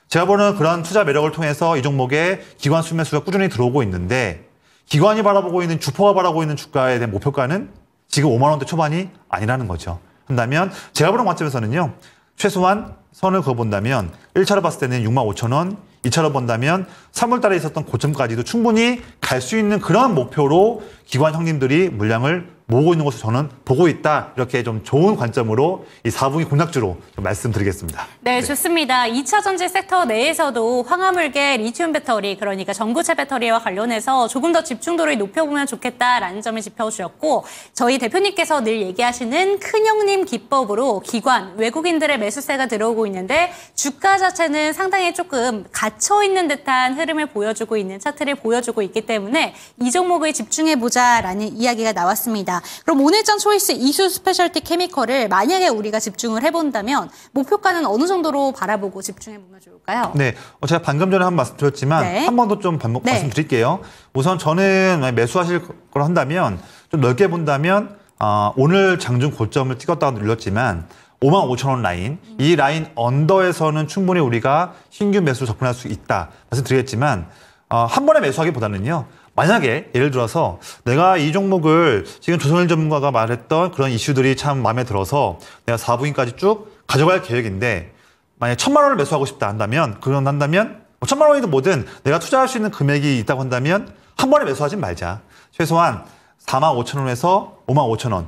제가 보는 그런 투자 매력을 통해서 이 종목에 기관 순매수가 꾸준히 들어오고 있는데 기관이 바라보고 있는 주포가 바라보고 있는 주가에 대한 목표가는 지금 5만 원대 초반이 아니라는 거죠. 한다면 제가 보는 관점에서는요. 최소한 선을 그어본다면 1차로 봤을 때는 65,000원, 2차로 본다면 3월 달에 있었던 고점까지도 충분히 갈 수 있는 그런 목표로 기관 형님들이 물량을 모으고 있는 것을 저는 보고 있다. 이렇게 좀 좋은 관점으로 이 4분기 공략주로 좀 말씀드리겠습니다. 네, 좋습니다. 2차 전지 섹터 내에서도 황화물계 리튬 배터리, 그러니까 전고체 배터리와 관련해서 조금 더 집중도를 높여보면 좋겠다라는 점을 짚어주셨고 저희 대표님께서 늘 얘기하시는 큰형님 기법으로 기관, 외국인들의 매수세가 들어오고 있는데 주가 자체는 상당히 조금 갇혀있는 듯한 흐름을 보여주고 있는 차트를 보여주고 있기 때문에 이 종목을 집중해보자라는 이야기가 나왔습니다. 그럼 오늘장 초이스 이수 스페셜티 케미컬을 만약에 우리가 집중을 해본다면 목표가는 어느 정도로 바라보고 집중해보면 좋을까요? 네, 제가 방금 전에 한 번 말씀드렸지만 네. 한 번 더 좀 네. 말씀드릴게요. 우선 저는 매수하실 걸 한다면 좀 넓게 본다면 오늘 장중 고점을 찍었다가 눌렸지만 55,000원 라인, 이 라인 언더에서는 충분히 우리가 신규 매수로 접근할 수 있다 말씀드리겠지만 한 번에 매수하기보다는요. 만약에 예를 들어서 내가 이 종목을 지금 조선일 전문가가 말했던 그런 이슈들이 참 마음에 들어서 내가 4분기까지 쭉 가져갈 계획인데 만약에 1,000만 원을 매수하고 싶다 한다면 1,000만 원이든 뭐든 내가 투자할 수 있는 금액이 있다고 한다면 한 번에 매수하지 말자. 최소한 45,000원에서 55,000원.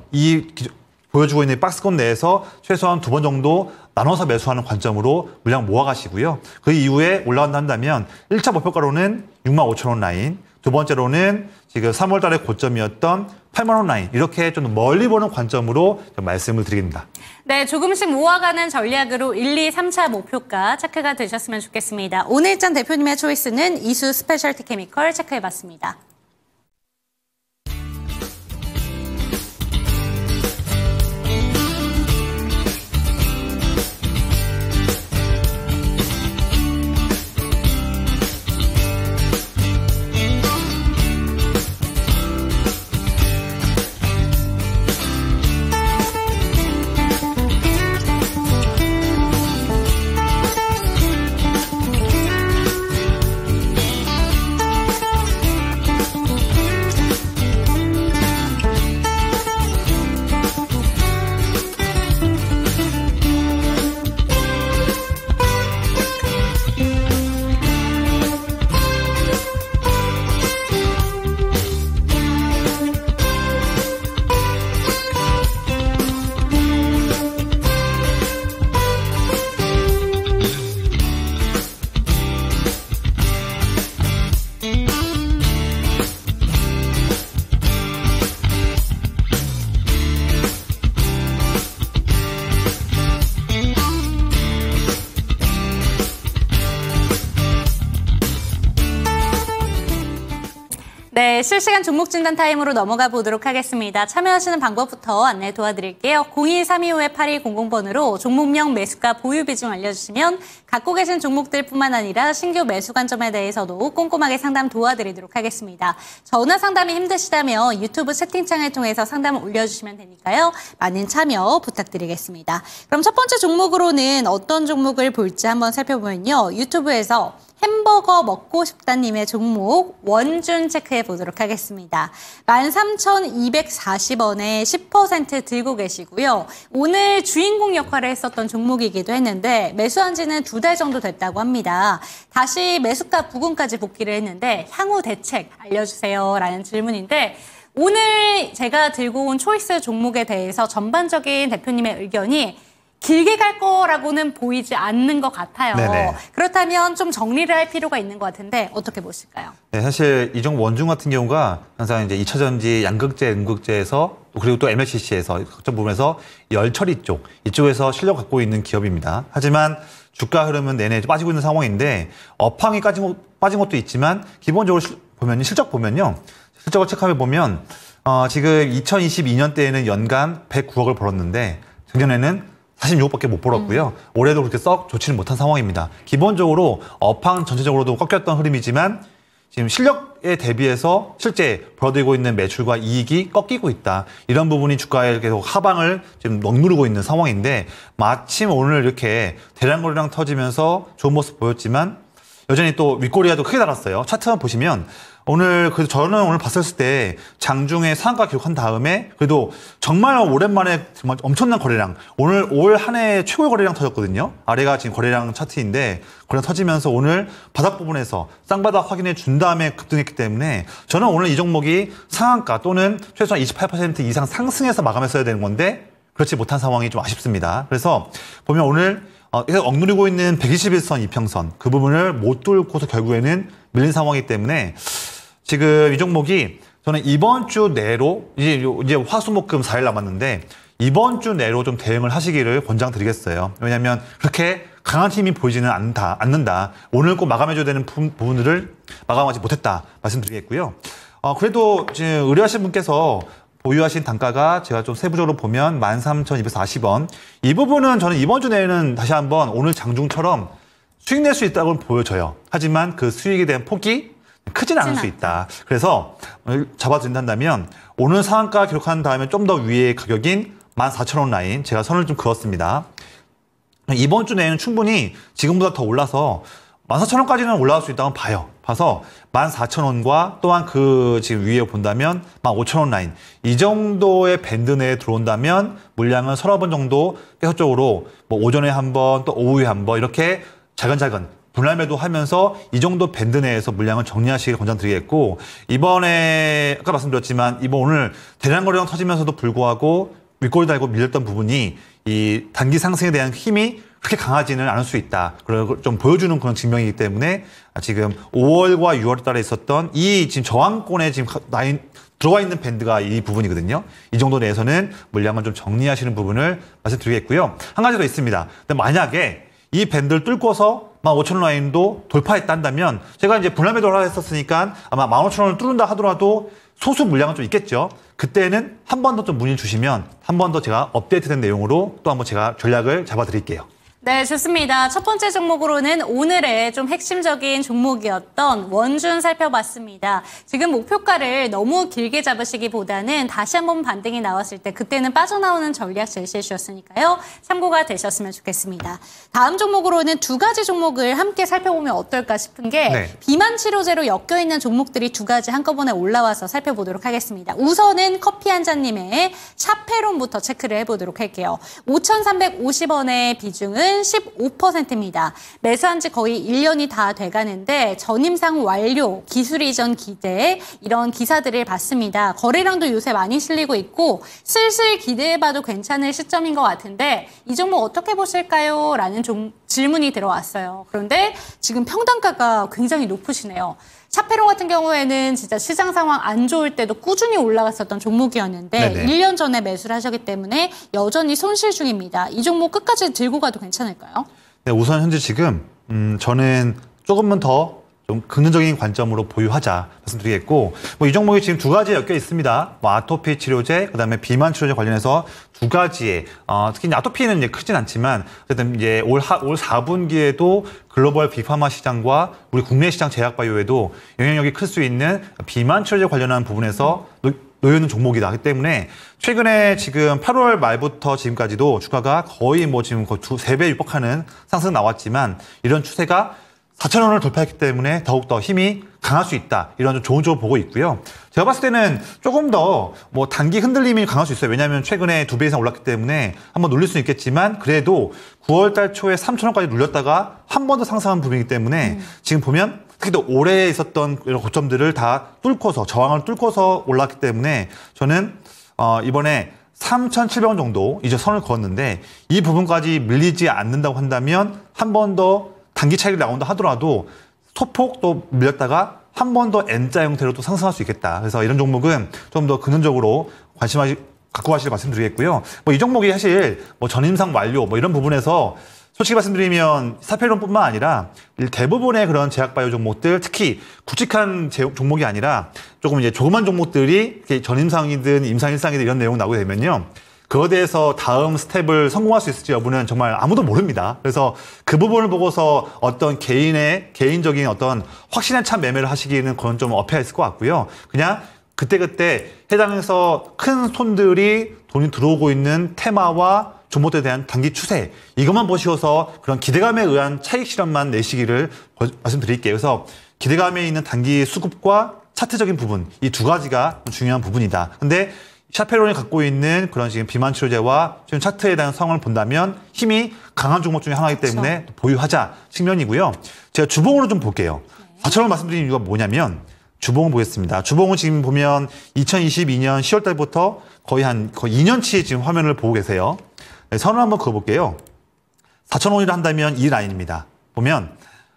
보여주고 있는 박스권 내에서 최소한 2번 정도 나눠서 매수하는 관점으로 물량 모아가시고요. 그 이후에 올라간다 한다면 1차 목표가로는 65,000원 라인, 두 번째로는 지금 3월 달에 고점이었던 8만 원 라인, 이렇게 좀 멀리 보는 관점으로 좀 말씀을 드립니다. 네, 조금씩 모아가는 전략으로 1, 2, 3차 목표가 체크가 되셨으면 좋겠습니다. 오늘 장 대표님의 초이스는 이수 스페셜티 케미컬 체크해봤습니다. 네, 실시간 종목 진단 타임으로 넘어가 보도록 하겠습니다. 참여하시는 방법부터 안내 도와드릴게요. 02-325-8200번으로 종목명, 매수가, 보유 비중 알려주시면 갖고 계신 종목들뿐만 아니라 신규 매수 관점에 대해서도 꼼꼼하게 상담 도와드리도록 하겠습니다. 전화 상담이 힘드시다면 유튜브 채팅창을 통해서 상담을 올려주시면 되니까요. 많은 참여 부탁드리겠습니다. 그럼 첫 번째 종목으로는 어떤 종목을 볼지 한번 살펴보면요. 유튜브에서 햄버거 먹고 싶다님의 종목 원준 체크해 보도록 하겠습니다. 13,240원에 10% 들고 계시고요. 오늘 주인공 역할을 했었던 종목이기도 했는데 매수한 지는 2달 정도 됐다고 합니다. 다시 매수가 부근까지 복귀를 했는데 향후 대책 알려주세요 라는 질문인데 오늘 제가 들고 온 초이스 종목에 대해서 전반적인 대표님의 의견이 길게 갈 거라고는 보이지 않는 것 같아요. 네네. 그렇다면 좀 정리를 할 필요가 있는 것 같은데 어떻게 보실까요? 네, 사실 이 종목 원중 같은 경우가 항상 이제 2차전지 양극재, 음극재에서 그리고 또 MLCC에서 각종 부분에서 열처리 이쪽에서 실력 갖고 있는 기업입니다. 하지만 주가 흐름은 내내 빠지고 있는 상황인데 업황이 빠진 것도 있지만 기본적으로 보면 실적 보면요. 실적을 체크해 보면 지금 2022년 때에는 연간 109억을 벌었는데 작년에는 46억밖에 못 벌었고요. 올해도 그렇게 썩 좋지는 못한 상황입니다. 기본적으로 업황 전체적으로도 꺾였던 흐름이지만 지금 실력에 대비해서 실제 벌어들이고 있는 매출과 이익이 꺾이고 있다. 이런 부분이 주가에 계속 하방을 지금 억누르고 있는 상황인데 마침 오늘 이렇게 대량거래량 터지면서 좋은 모습 보였지만 여전히 또 윗꼬리가 크게 달았어요. 차트만 보시면 그래서 저는 오늘 봤을 때 장중에 상한가 기록한 다음에 그래도 정말 오랜만에 정말 엄청난 거래량, 오늘 올 한 해 최고의 거래량 터졌거든요. 아래가 지금 거래량 차트인데 거래량 터지면서 오늘 바닥 부분에서 쌍바닥 확인해 준 다음에 급등했기 때문에 저는 오늘 이 종목이 상한가 또는 최소한 28% 이상 상승해서 마감했어야 되는 건데 그렇지 못한 상황이 좀 아쉽습니다. 그래서 보면 오늘 계속 억누르고 있는 121선 이평선 그 부분을 못 뚫고서 결국에는 밀린 상황이기 때문에 지금 이 종목이 저는 이번 주 내로 이제 화수목금 4일 남았는데 이번 주 내로 좀 대응을 하시기를 권장드리겠어요. 왜냐하면 그렇게 강한 힘이 보이지는 않는다. 오늘 꼭 마감해줘야 되는 부분들을 마감하지 못했다 말씀드리겠고요. 그래도 지금 의뢰하신 분께서 보유하신 단가가 제가 좀 세부적으로 보면 13,240원. 이 부분은 저는 이번 주 내에는 다시 한번 오늘 장중처럼 수익 낼 수 있다고 보여져요. 하지만 그 수익에 대한 폭이 크지는 않을 수 있다. 그래서 잡아드린다면 오늘 상한가 기록한 다음에 좀 더 위의 가격인 14,000원 라인 제가 선을 좀 그었습니다. 이번 주 내에는 충분히 지금보다 더 올라서 14,000원까지는 올라갈 수 있다고 봐서 14,000원과 또한 그 지금 위에 본다면 15,000원 라인 이 정도의 밴드 내에 들어온다면 물량은 서너 번 정도 계속적으로 뭐 오전에 한 번 또 오후에 한 번 이렇게 작은 분할 매도하면서 이 정도 밴드 내에서 물량을 정리하시길 권장드리겠고, 이번에 아까 말씀드렸지만 이번 오늘 대량 거래량 터지면서도 불구하고 윗골 달고 밀렸던 부분이 이 단기 상승에 대한 힘이 그렇게 강하지는 않을 수 있다. 그걸 좀 보여주는 그런 증명이기 때문에 지금 5월과 6월 달에 있었던 이 지금 저항권에 지금 들어와 있는 밴드가 이 부분이거든요. 이 정도 내에서는 물량을 좀 정리하시는 부분을 말씀드리겠고요. 한 가지 더 있습니다. 근데 만약에 이 밴드를 뚫고서 15,000원 라인도 돌파했다 한다면, 제가 이제 분할 매도를 했었으니까 아마 15,000원을 뚫는다 하더라도 소수 물량은 좀 있겠죠. 그때는 한 번 더 좀 문의 주시면 한 번 더 제가 업데이트된 내용으로 또 한번 제가 전략을 잡아드릴게요. 네, 좋습니다. 첫 번째 종목으로는 오늘의 좀 핵심적인 종목이었던 원준 살펴봤습니다. 지금 목표가를 너무 길게 잡으시기보다는 다시 한번 반등이 나왔을 때 그때는 빠져나오는 전략 제시해 주셨으니까요. 참고가 되셨으면 좋겠습니다. 다음 종목으로는 두 가지 종목을 함께 살펴보면 어떨까 싶은 게 네. 비만 치료제로 엮여있는 종목들이 두 가지 한꺼번에 올라와서 살펴보도록 하겠습니다. 우선은 커피 한 잔님의 샤페론부터 체크를 해보도록 할게요. 5,350원의 비중은 15%입니다. 매수한 지 거의 1년이 다 돼가는데 전임상 완료, 기술 이전 기대 이런 기사들을 봤습니다. 거래량도 요새 많이 실리고 있고 슬슬 기대해봐도 괜찮을 시점인 것 같은데 이 종목 어떻게 보실까요? 라는 질문이 들어왔어요. 그런데 지금 평단가가 굉장히 높으시네요. 샤페론 같은 경우에는 진짜 시장 상황 안 좋을 때도 꾸준히 올라갔었던 종목이었는데 네네. 1년 전에 매수를 하셨기 때문에 여전히 손실 중입니다. 이 종목 끝까지 들고 가도 괜찮을까요? 네, 우선 현재 지금 저는 조금만 더 좀 긍정적인 관점으로 보유하자 말씀드리겠고, 이 종목이 지금 두 가지에 엮여 있습니다. 아토피 치료제, 그다음에 비만 치료제 관련해서 두 가지에 특히 이제 아토피는 이제 크진 않지만 어쨌든 이제 올 4분기에도 글로벌 비파마 시장과 우리 국내 시장 제약바이오에도 영향력이 클 수 있는 비만 치료제 관련한 부분에서 놓여 있는 종목이다. 그렇기 때문에 최근에 지금 8월 말부터 지금까지도 주가가 거의 지금 거의 3배 육박하는 상승 나왔지만 이런 추세가 4,000원을 돌파했기 때문에 더욱더 힘이 강할 수 있다. 이런 좀 좋은 쪽으로 보고 있고요. 제가 봤을 때는 조금 더 단기 흔들림이 강할 수 있어요. 왜냐하면 최근에 2배 이상 올랐기 때문에 한번 눌릴 수는 있겠지만 그래도 9월 달 초에 3,000원까지 눌렸다가 한 번 더 상승한 부분이기 때문에 지금 보면 특히 또 올해 있었던 이런 고점들을 다 뚫고서 저항을 뚫고서 올랐기 때문에 저는 이번에 3,700원 정도 이제 선을 그었는데 이 부분까지 밀리지 않는다고 한다면 한 번 더 단기 차익이 나온다 하더라도 소폭 또 밀렸다가 한 번 더 N자 형태로 또 상승할 수 있겠다. 그래서 이런 종목은 좀 더 근원적으로 갖고 가실 말씀드리겠고요. 이 종목이 사실 전임상 완료 이런 부분에서 솔직히 말씀드리면 샤페론뿐만 아니라 대부분의 그런 제약바이오 종목들, 특히 굵직한 종목이 아니라 조금 이제 조그만 종목들이 전임상이든 임상 1상이든 이런 내용 나오게 되면요. 그거에 대해서 다음 스텝을 성공할 수 있을지 여부는 정말 아무도 모릅니다. 그래서 그 부분을 보고서 어떤 개인적인 어떤 확신에 찬 매매를 하시기에는 그건 좀 어폐가 있을 것 같고요. 그냥 그때그때 해당해서 큰 손들이 돈이 들어오고 있는 테마와 종목들에 대한 단기 추세, 이것만 보시고서 그런 기대감에 의한 차익 실현만 내시기를 말씀드릴게요. 그래서 기대감에 있는 단기 수급과 차트적인 부분, 이 두 가지가 중요한 부분이다. 근데 샤페론이 갖고 있는 그런 지금 비만 치료제와 지금 차트에 대한 상황을 본다면 힘이 강한 종목 중에 하나이기 때문에 보유하자 측면이고요. 제가 주봉으로 좀 볼게요. 4,000원 말씀드린 이유가 뭐냐면 주봉을 보겠습니다. 주봉은 지금 보면 2022년 10월 달부터 거의 2년치 지금 화면을 보고 계세요. 네, 선을 한번 그어볼게요. 4,000원이라 한다면 이 라인입니다. 보면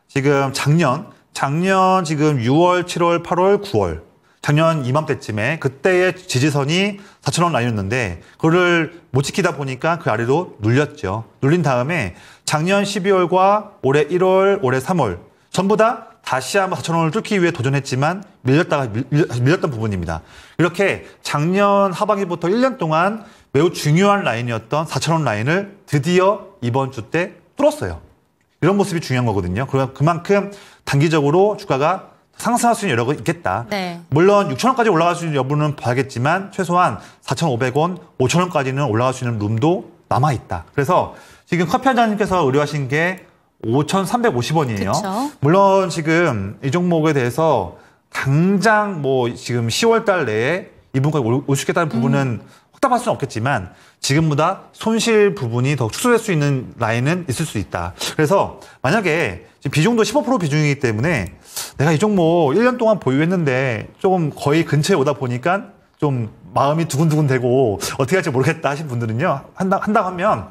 지금 작년 지금 6월, 7월, 8월, 9월 작년 이맘때쯤에 그때의 지지선이 4,000원 라인이었는데 그거를 못 지키다 보니까 그 아래로 눌렸죠. 눌린 다음에 작년 12월과 올해 1월, 올해 3월 전부 다 다시 한번 4,000원을 뚫기 위해 도전했지만 밀렸던 부분입니다. 이렇게 작년 하반기부터 1년 동안 매우 중요한 라인이었던 4,000원 라인을 드디어 이번 주 때 뚫었어요. 이런 모습이 중요한 거거든요. 그만큼 단기적으로 주가가 상승할 수 있는 여력이 있겠다. 네. 물론 6,000원까지 올라갈 수 있는 여부는 봐야겠지만 최소한 4,500원, 5,000원까지는 올라갈 수 있는 룸도 남아있다. 그래서 지금 커피 한 잔님께서 의뢰하신 게 5,350원이에요. 그쵸. 물론 지금 이 종목에 대해서 당장 지금 10월 달 내에 이분까지 올 수 있겠다는 부분은 확답할 수는 없겠지만 지금보다 손실 부분이 더 축소될 수 있는 라인은 있을 수 있다. 그래서 만약에 지금 비중도 15% 비중이기 때문에 내가 이 종목 1년 동안 보유했는데 조금 거의 근처에 오다 보니까 좀 마음이 두근두근 되고 어떻게 할지 모르겠다 하신 분들은요. 한다 하면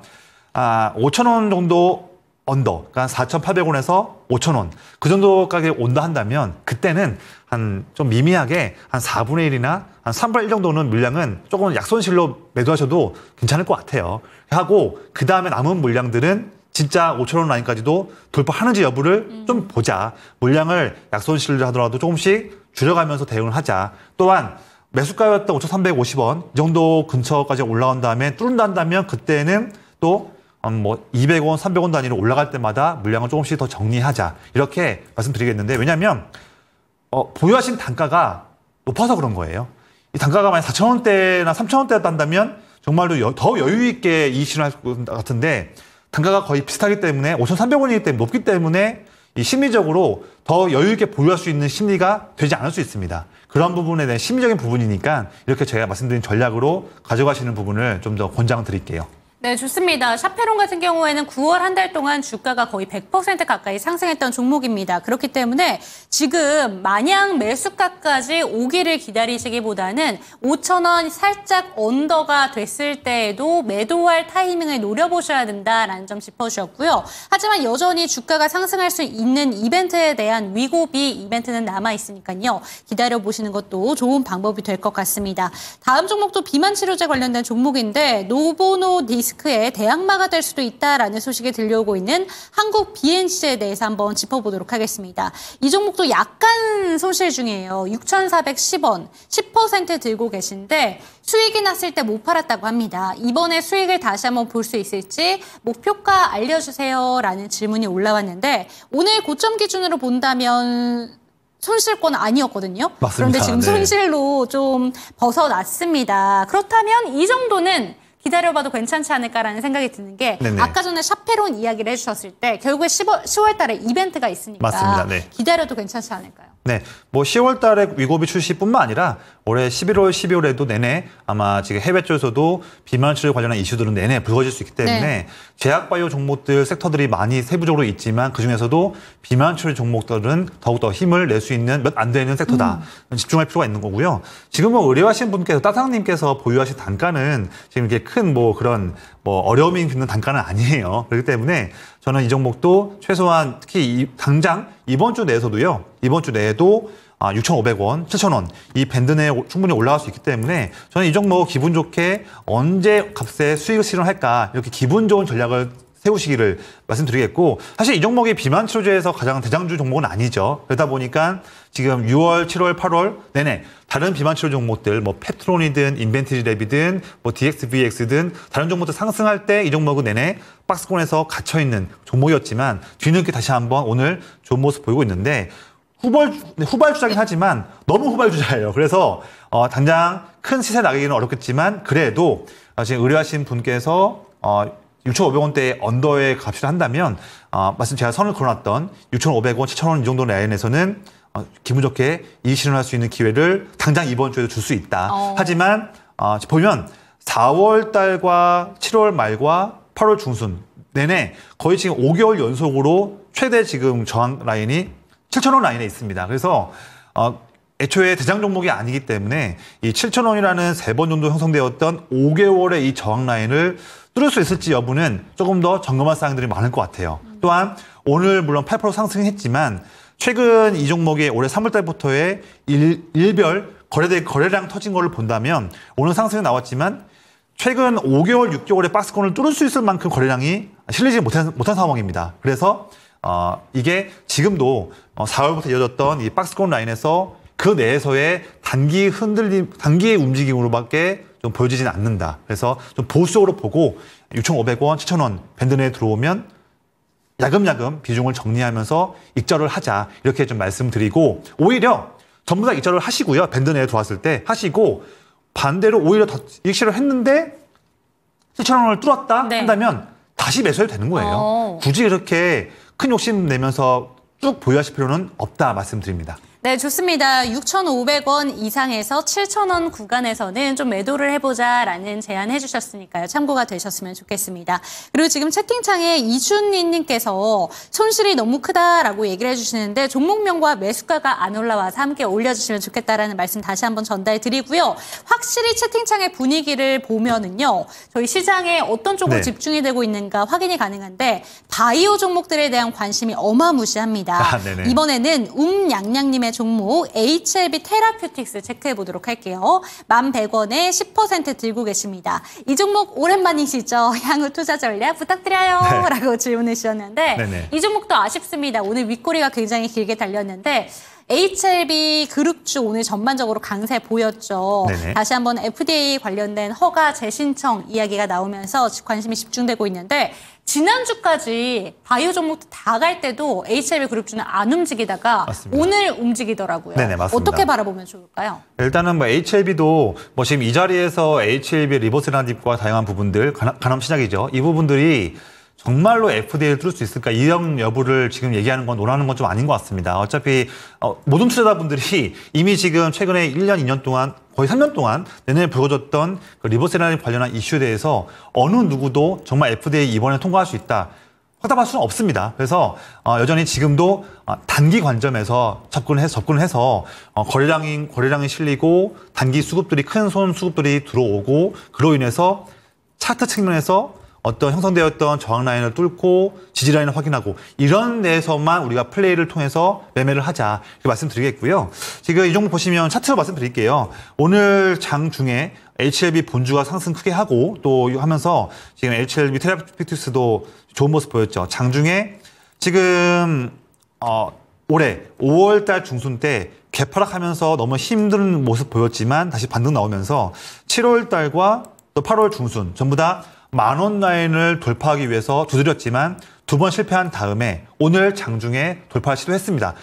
5,000원 정도 언더, 그러니까 4,800원에서 5,000원 그 정도 가격에 온다 한다면 그때는 한 좀 미미하게 한 4분의 1이나 한 3분의 1 정도는 물량은 조금 약손실로 매도하셔도 괜찮을 것 같아요. 하고 그 다음에 남은 물량들은 진짜 5,000원 라인까지도 돌파하는지 여부를 좀 보자. 물량을 약손실을 하더라도 조금씩 줄여가면서 대응을 하자. 또한 매수가였던 5,350원 이 정도 근처까지 올라온 다음에 뚫는다 한다면 그때는 또 200원, 300원 단위로 올라갈 때마다 물량을 조금씩 더 정리하자. 이렇게 말씀드리겠는데 왜냐하면 보유하신 단가가 높아서 그런 거예요. 이 단가가 만약 4,000원대나 3,000원대였다 한다면 정말로 더 여유 있게 이익 실현할 것 같은데 단가가 거의 비슷하기 때문에 5,300원이기 때문에 높기 때문에 이 심리적으로 더 여유 있게 보유할 수 있는 심리가 되지 않을 수 있습니다. 그런 부분에 대한 심리적인 부분이니까 이렇게 제가 말씀드린 전략으로 가져가시는 부분을 좀 더 권장드릴게요. 네, 좋습니다. 샤페론 같은 경우에는 9월 한 달 동안 주가가 거의 100% 가까이 상승했던 종목입니다. 그렇기 때문에 지금 마냥 매수가까지 오기를 기다리시기보다는 5,000원 살짝 언더가 됐을 때에도 매도할 타이밍을 노려보셔야 된다라는 점 짚어주셨고요. 하지만 여전히 주가가 상승할 수 있는 이벤트에 대한 위고비 이벤트는 남아있으니까요. 기다려보시는 것도 좋은 방법이 될 것 같습니다. 다음 종목도 비만 치료제 관련된 종목인데 노보노디스크의 대항마가 될 수도 있다라는 소식이 들려오고 있는 한국 BNC에 대해서 한번 짚어보도록 하겠습니다. 이 종목도 약간 손실 중이에요. 6,410원, 10% 들고 계신데 수익이 났을 때 못 팔았다고 합니다. 이번에 수익을 다시 한번 볼 수 있을지 목표가 알려주세요라는 질문이 올라왔는데 오늘 고점 기준으로 본다면 손실권 아니었거든요. 맞습니다. 그런데 지금 네. 손실로 좀 벗어났습니다. 그렇다면 이 정도는 기다려봐도 괜찮지 않을까라는 생각이 드는 게 네네. 아까 전에 샤페론 이야기를 해주셨을 때 결국에 10월 달에 이벤트가 있으니까 맞습니다. 네. 기다려도 괜찮지 않을까요? 네, 10월 달에 위고비 출시뿐만 아니라 올해 11월, 12월에도 내내 아마 지금 해외 쪽에서도 비만 치료 관련한 이슈들은 내내 불거질 수 있기 때문에 네. 제약바이오 종목들 섹터들이 많이 세부적으로 있지만 그중에서도 비만 치료 종목들은 더욱더 힘을 낼 수 있는 몇 안 되는 섹터다. 집중할 필요가 있는 거고요. 지금 의뢰하신 분께서 따상님께서 보유하신 단가는 지금 이렇게 큰 그런 어려움이 있는 단가는 아니에요. 그렇기 때문에 저는 이 종목도 최소한 특히 당장 이번 주 내에서도요. 이번 주 내에도 6,500원, 7,000원 이 밴드 내에 충분히 올라갈 수 있기 때문에 저는 이 종목 기분 좋게 언제 값에 수익을 실현할까 이렇게 기분 좋은 전략을 세우시기를 말씀드리겠고 사실 이 종목이 비만 치료제에서 가장 대장주 종목은 아니죠. 그러다 보니까 지금 6월, 7월, 8월 내내 다른 비만 치료 종목들 펩트론이든 인벤티지랩이든 DXVX든 다른 종목들 상승할 때 이 종목은 내내 박스권에서 갇혀있는 종목이었지만 뒤늦게 다시 한번 오늘 좋은 모습 보이고 있는데 후발주자긴 하지만 너무 후발주자예요. 그래서 당장 큰 시세 나가기는 어렵겠지만 그래도 지금 의뢰하신 분께서 6,500원대의 언더의 값을 한다면 말씀 제가 선을 걸어놨던 6,500원, 7,000원 이 정도 라인에서는 기분 좋게 이익 실현할 수 있는 기회를 당장 이번 주에도 줄 수 있다. 하지만 보면 4월 달과 7월 말과 8월 중순 내내 거의 지금 5개월 연속으로 최대 지금 저항 라인이 7,000원 라인에 있습니다. 그래서 애초에 대장 종목이 아니기 때문에 이 7,000원이라는 3번 정도 형성되었던 5개월의 이 저항 라인을 뚫을 수 있을지 여부는 조금 더 점검할 사항들이 많을 것 같아요. 또한 오늘 물론 8% 상승했지만 최근 이 종목의 올해 3월 달부터의 일별 거래량 터진 거를 본다면 오늘 상승이 나왔지만 최근 5개월, 6개월의 박스권을 뚫을 수 있을 만큼 거래량이 실리지 못한 상황입니다. 그래서 이게 지금도 4월부터 이어졌던 이 박스권 라인에서 그 내에서의 단기의 움직임으로밖에 좀 보여지진 않는다. 그래서 좀 보수적으로 보고 6,500원, 7,000원 밴드 내에 들어오면 야금야금 비중을 정리하면서 익절을 하자. 이렇게 좀 말씀드리고 오히려 전부 다 익절을 하시고요. 밴드 내에 들어왔을 때 하시고 반대로 오히려 더 익실을 했는데 7,000원을 뚫었다 네. 한다면 다시 매수해도 되는 거예요. 굳이 이렇게 큰 욕심 내면서 쭉 보유하실 필요는 없다 말씀드립니다. 네, 좋습니다. 6,500원 이상에서 7,000원 구간에서는 좀 매도를 해보자라는 제안 해주셨으니까요. 참고가 되셨으면 좋겠습니다. 그리고 지금 채팅창에 이준희님께서 손실이 너무 크다라고 얘기를 해주시는데 종목명과 매수가가 안 올라와서 함께 올려주시면 좋겠다라는 말씀 다시 한번 전달드리고요. 확실히 채팅창의 분위기를 보면은요. 저희 시장에 어떤 쪽으로 네. 집중이 되고 있는가 확인이 가능한데 바이오 종목들에 대한 관심이 어마무시합니다. 네네. 이번에는 양양님의 종목 HLB 테라퓨틱스 체크해 보도록 할게요. 1,100원에 10% 들고 계십니다. 이 종목 오랜만이시죠? 향후 투자 전략 부탁드려요. 네. 라고 질문을 주셨는데 네네. 이 종목도 아쉽습니다. 오늘 윗꼬리가 굉장히 길게 달렸는데 HLB 그룹주 오늘 전반적으로 강세 보였죠. 네네. 다시 한번 FDA 관련된 허가 재신청 이야기가 나오면서 관심이 집중되고 있는데 지난주까지 바이오 종목도 다 갈 때도 HLB 그룹주는 안 움직이다가 맞습니다. 오늘 움직이더라고요. 네네, 맞습니다. 어떻게 바라보면 좋을까요? 일단은 뭐 HLB도 뭐 지금 이 자리에서 HLB 리버스라딥과 다양한 부분들, 간암 신약이죠. 이 부분들이 정말로 FDA를 뚫을 수 있을까? 이형 여부를 지금 얘기하는 건 논하는 건 좀 아닌 것 같습니다. 어차피 모든 투자자분들이 이미 지금 최근에 1년, 2년 동안 거의 3년 동안 내년에 불거졌던 그 리버스라딥 관련한 이슈에 대해서 어느 누구도 정말 FDA 이번에 통과할 수 있다. 확답할 수는 없습니다. 그래서 여전히 지금도 단기 관점에서 접근해서 거래량이 실리고 단기 수급들이 큰 손 수급들이 들어오고 그로 인해서 차트 측면에서 어떤 형성되었던 저항 라인을 뚫고 지지 라인을 확인하고 이런 데에서만 우리가 플레이를 통해서 매매를 하자 이렇게 말씀드리겠고요. 지금 이 종목 보시면 차트로 말씀드릴게요. 오늘 장 중에 HLB 본주가 상승 크게 하고 또 하면서 지금 HLB 테라피틱스도 좋은 모습 보였죠. 장중에 지금 올해 5월달 중순 때 개파락하면서 너무 힘든 모습 보였지만 다시 반등 나오면서 7월달과 또 8월 중순 전부 다 10,000원 라인을 돌파하기 위해서 두드렸지만 2번 실패한 다음에 오늘 장중에 돌파 시도했습니다.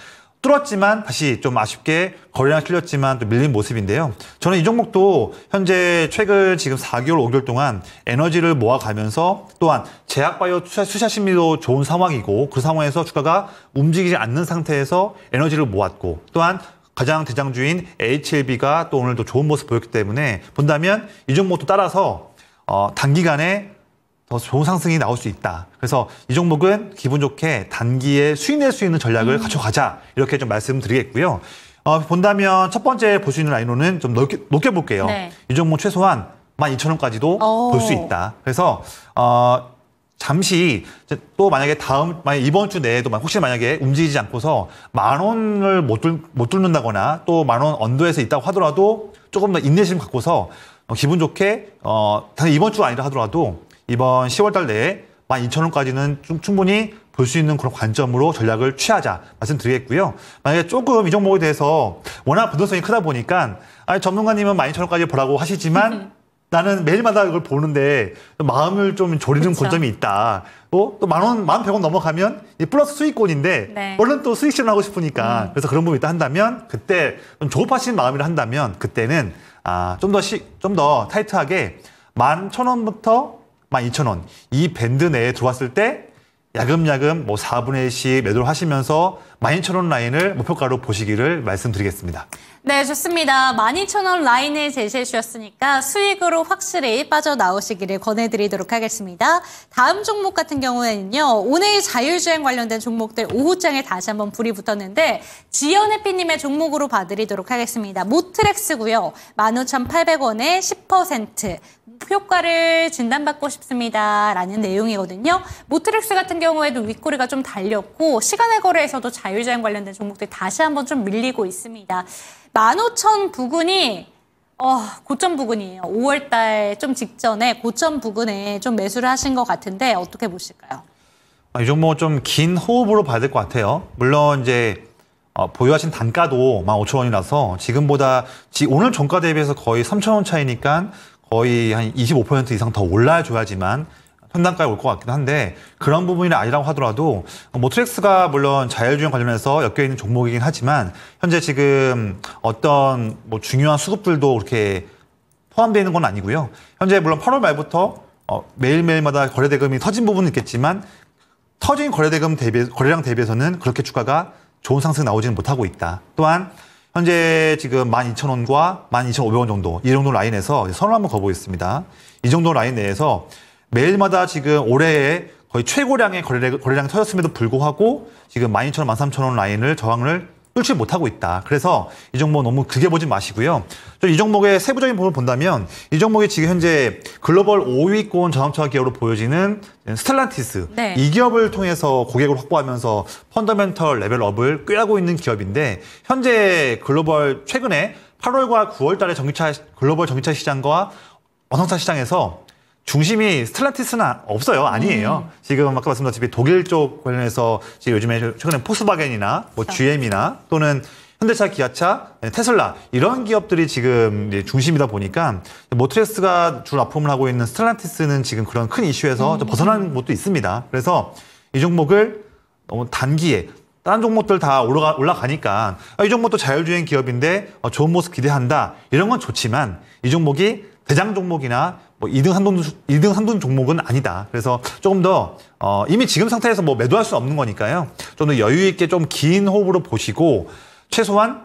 뚫었지만 다시 좀 아쉽게 거래량 실렸지만 또 밀린 모습인데요. 저는 이 종목도 현재 최근 지금 4개월, 5개월 동안 에너지를 모아가면서 또한 제약바이오 투자 심리도 좋은 상황이고 그 상황에서 주가가 움직이지 않는 상태에서 에너지를 모았고 또한 가장 대장주인 HLB가 또 오늘도 좋은 모습 보였기 때문에 본다면 이 종목도 따라서 단기간에 더 좋은 상승이 나올 수 있다. 그래서 이 종목은 기분 좋게 단기에 수익 낼 수 있는 전략을 가져가자. 이렇게 좀 말씀드리겠고요. 본다면 첫 번째 볼 수 있는 라인으로는 좀 높게 볼게요. 네. 이 종목 최소한 12,000원까지도 볼 수 있다. 그래서 잠시 또 만약에 이번 주 내에도 혹시 만약에 움직이지 않고서 10,000원을 못 뚫는다거나 또 10,000원 언더에서 있다고 하더라도 조금 더 인내심 갖고서 기분 좋게 당연히 이번 주가 아니라 하더라도 이번 10월달 내에 12,000원까지는 충분히 볼 수 있는 그런 관점으로 전략을 취하자 말씀드리겠고요. 만약에 조금 이 종목에 대해서 워낙 변동성이 크다 보니까 전문가님은 12,000원까지 보라고 하시지만 나는 매일마다 이걸 보는데 마음을 좀 졸이는 그쵸. 관점이 있다. 또 11,100원 넘어가면 이 플러스 수익권인데 네. 얼른 또 수익 실현하고 싶으니까 그래서 그런 부분이 있다 한다면 그때 좀 조급하신 마음이라 한다면 그때는 좀 더 타이트하게 11,000원부터 12,000원 이 밴드 내에 들어왔을 때 야금야금 4분의 1씩 매도를 하시면서 12,000원 라인을 목표가로 보시기를 말씀드리겠습니다. 네, 좋습니다. 12,000원 라인을 제시해 주셨으니까 수익으로 확실히 빠져나오시기를 권해드리도록 하겠습니다. 다음 종목 같은 경우에는요. 오늘 자율주행 관련된 종목들 오후장에 다시 한번 불이 붙었는데 지연해피님의 종목으로 봐드리도록 하겠습니다. 모트렉스고요. 15,800원에 10% 효과를 진단받고 싶습니다. 라는 내용이거든요. 모트렉스 같은 경우에도 윗꼬리가 좀 달렸고 시간의 거래에서도 자율주행 관련된 종목들 다시 한번 좀 밀리고 있습니다. 15,000 부근이 고점 부근이에요. 5월달 좀 직전에 고점 부근에 좀 매수를 하신 것 같은데 어떻게 보실까요? 이 종목은 좀 긴 호흡으로 봐야 될 것 같아요. 물론 이제 보유하신 단가도 15,000원이라서 지금보다 오늘 종가 대비해서 거의 3,000원 차이니까 거의 한 25% 이상 더 올라줘야지만 현단가에 올 것 같기도 한데 그런 부분이 아니라고 하더라도 모트렉스가 물론 자율주행 관련해서 엮여있는 종목이긴 하지만 현재 지금 어떤 중요한 수급들도 그렇게 포함되어 있는 건 아니고요. 현재 물론 8월 말부터 매일매일마다 거래대금이 터진 부분은 있겠지만 터진 거래량 대비해서는 그렇게 주가가 좋은 상승 나오지는 못하고 있다. 또한 현재 지금 12,000원과 12,500원 정도 이 정도 라인에서 선을 한번 거보겠습니다. 이 정도 라인 내에서 매일마다 지금 올해에 거의 최고량의 거래량이 터졌음에도 불구하고 지금 12,000원, 13,000원 라인을 저항을 뚫지 못하고 있다. 그래서 이 종목 너무 크게 보지 마시고요. 이 종목의 세부적인 부분을 본다면 이 종목이 지금 현재 글로벌 5위권 전업차 기업으로 보여지는 스텔란티스 네. 이 기업을 통해서 고객을 확보하면서 펀더멘털 레벨업을 꾀하고 있는 기업인데 현재 글로벌 최근에 8월과 9월 달에 글로벌 전기차 시장과 원성차 시장에서 중심이 스텔란티스는 없어요. 아니에요. 지금 아까 말씀드렸다시피 독일 쪽 관련해서 지금 요즘에 최근에 포스바겐이나 뭐 GM이나 또는 현대차, 기아차, 테슬라 이런 기업들이 지금 중심이다 보니까 모트레스가 주 납품을 하고 있는 스텔란티스는 지금 그런 큰 이슈에서 좀 벗어나는 것도 있습니다. 그래서 이 종목을 너무 단기에 다른 종목들 다 올라가니까 이 종목도 자율주행 기업인데 좋은 모습 기대한다. 이런 건 좋지만 이 종목이 대장 종목이나 뭐 2등 3등 종목은 아니다. 그래서 조금 더 이미 지금 상태에서 뭐 매도할 수 없는 거니까요. 좀 더 여유 있게 좀 긴 호흡으로 보시고 최소한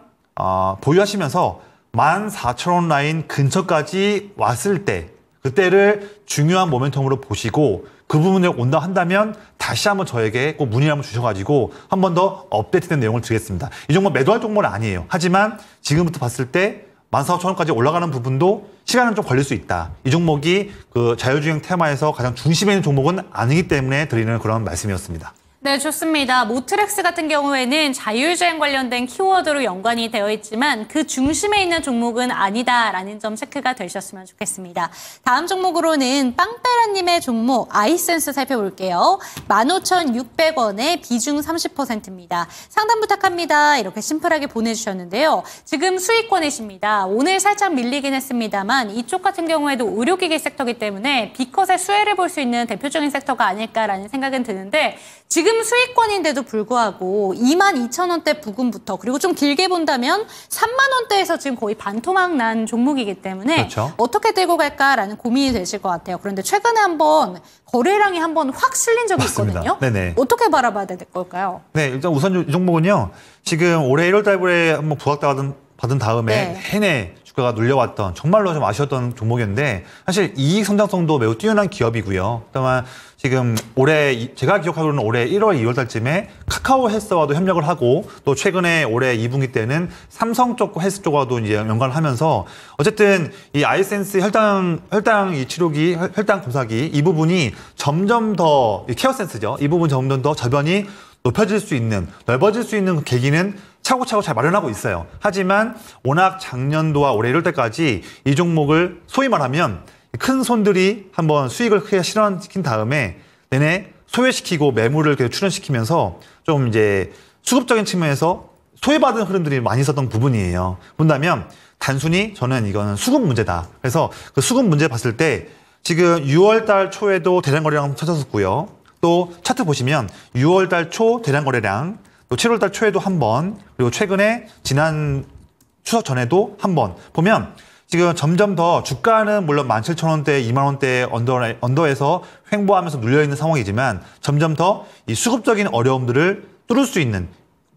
보유하시면서 14,000원 라인 근처까지 왔을 때 그때를 중요한 모멘텀으로 보시고 그 부분에 온다 한다면 다시 한번 저에게 꼭 문의 한번 주셔가지고 한 번 더 업데이트된 내용을 드리겠습니다. 이 종목 매도할 종목은 아니에요. 하지만 지금부터 봤을 때 14,000원까지 올라가는 부분도 시간은 좀 걸릴 수 있다. 이 종목이 그 자율주행 테마에서 가장 중심에 있는 종목은 아니기 때문에 드리는 그런 말씀이었습니다. 네, 좋습니다. 모트렉스 같은 경우에는 자율주행 관련된 키워드로 연관이 되어 있지만 그 중심에 있는 종목은 아니다라는 점 체크가 되셨으면 좋겠습니다. 다음 종목으로는 빵빼라님의 종목 아이센스 살펴볼게요. 15,600원에 비중 30%입니다. 상담 부탁합니다. 이렇게 심플하게 보내주셨는데요. 지금 수익권이십니다. 오늘 살짝 밀리긴 했습니다만 이쪽 같은 경우에도 의료기기 섹터이기 때문에 B컷의 수혜를 볼 수 있는 대표적인 섹터가 아닐까라는 생각은 드는데 지금 수익권인데도 불구하고 22,000원대 부근부터 그리고 좀 길게 본다면 3만원대에서 지금 거의 반토막 난 종목이기 때문에 그렇죠. 어떻게 들고 갈까라는 고민이 되실 것 같아요. 그런데 최근에 한번 거래량이 한번 확 실린 적이 맞습니다. 있거든요. 네네. 어떻게 바라봐야 될 걸까요? 네, 일단 우선 이 종목은요. 지금 올해 1월 달에 한번 받은 다음에 네. 내내 주가가 눌려왔던 정말로 좀 아쉬웠던 종목이었는데 사실 이익 성장성도 매우 뛰어난 기업이고요. 또한 지금 올해 제가 기억하기로는 올해 1월, 2월 달쯤에 카카오 헬스와도 협력을 하고 또 최근에 올해 2분기 때는 삼성 쪽 헬스 쪽과도 이제 연관을 하면서 어쨌든 이 아이센스 혈당 이 치료기, 혈당 검사기 이 부분이 점점 더 케어센스죠. 이 부분 점점 더 저변이 높여질 수 있는, 넓어질 수 있는 계기는 차곡차곡 잘 마련하고 있어요. 하지만 워낙 작년도와 올해 1월 때까지 이 종목을 소위 말하면 큰 손들이 한번 수익을 크게 실현시킨 다음에 내내 소외시키고 매물을 계속 출현시키면서 좀 이제 수급적인 측면에서 소외받은 흐름들이 많이 있었던 부분이에요. 본다면 단순히 저는 이거는 수급 문제다. 그래서 그 수급 문제 봤을 때 지금 6월 달 초에도 대량 거래량 찾았었고요. 또 차트 보시면 6월 달 초 대량 거래량, 또 7월 달 초에도 한 번, 그리고 최근에 지난 추석 전에도 한 번 보면 지금 점점 더 주가는 물론 17,000원대, 20,000원대 언더에서 횡보하면서 눌려있는 상황이지만 점점 더 이 수급적인 어려움들을 뚫을 수 있는,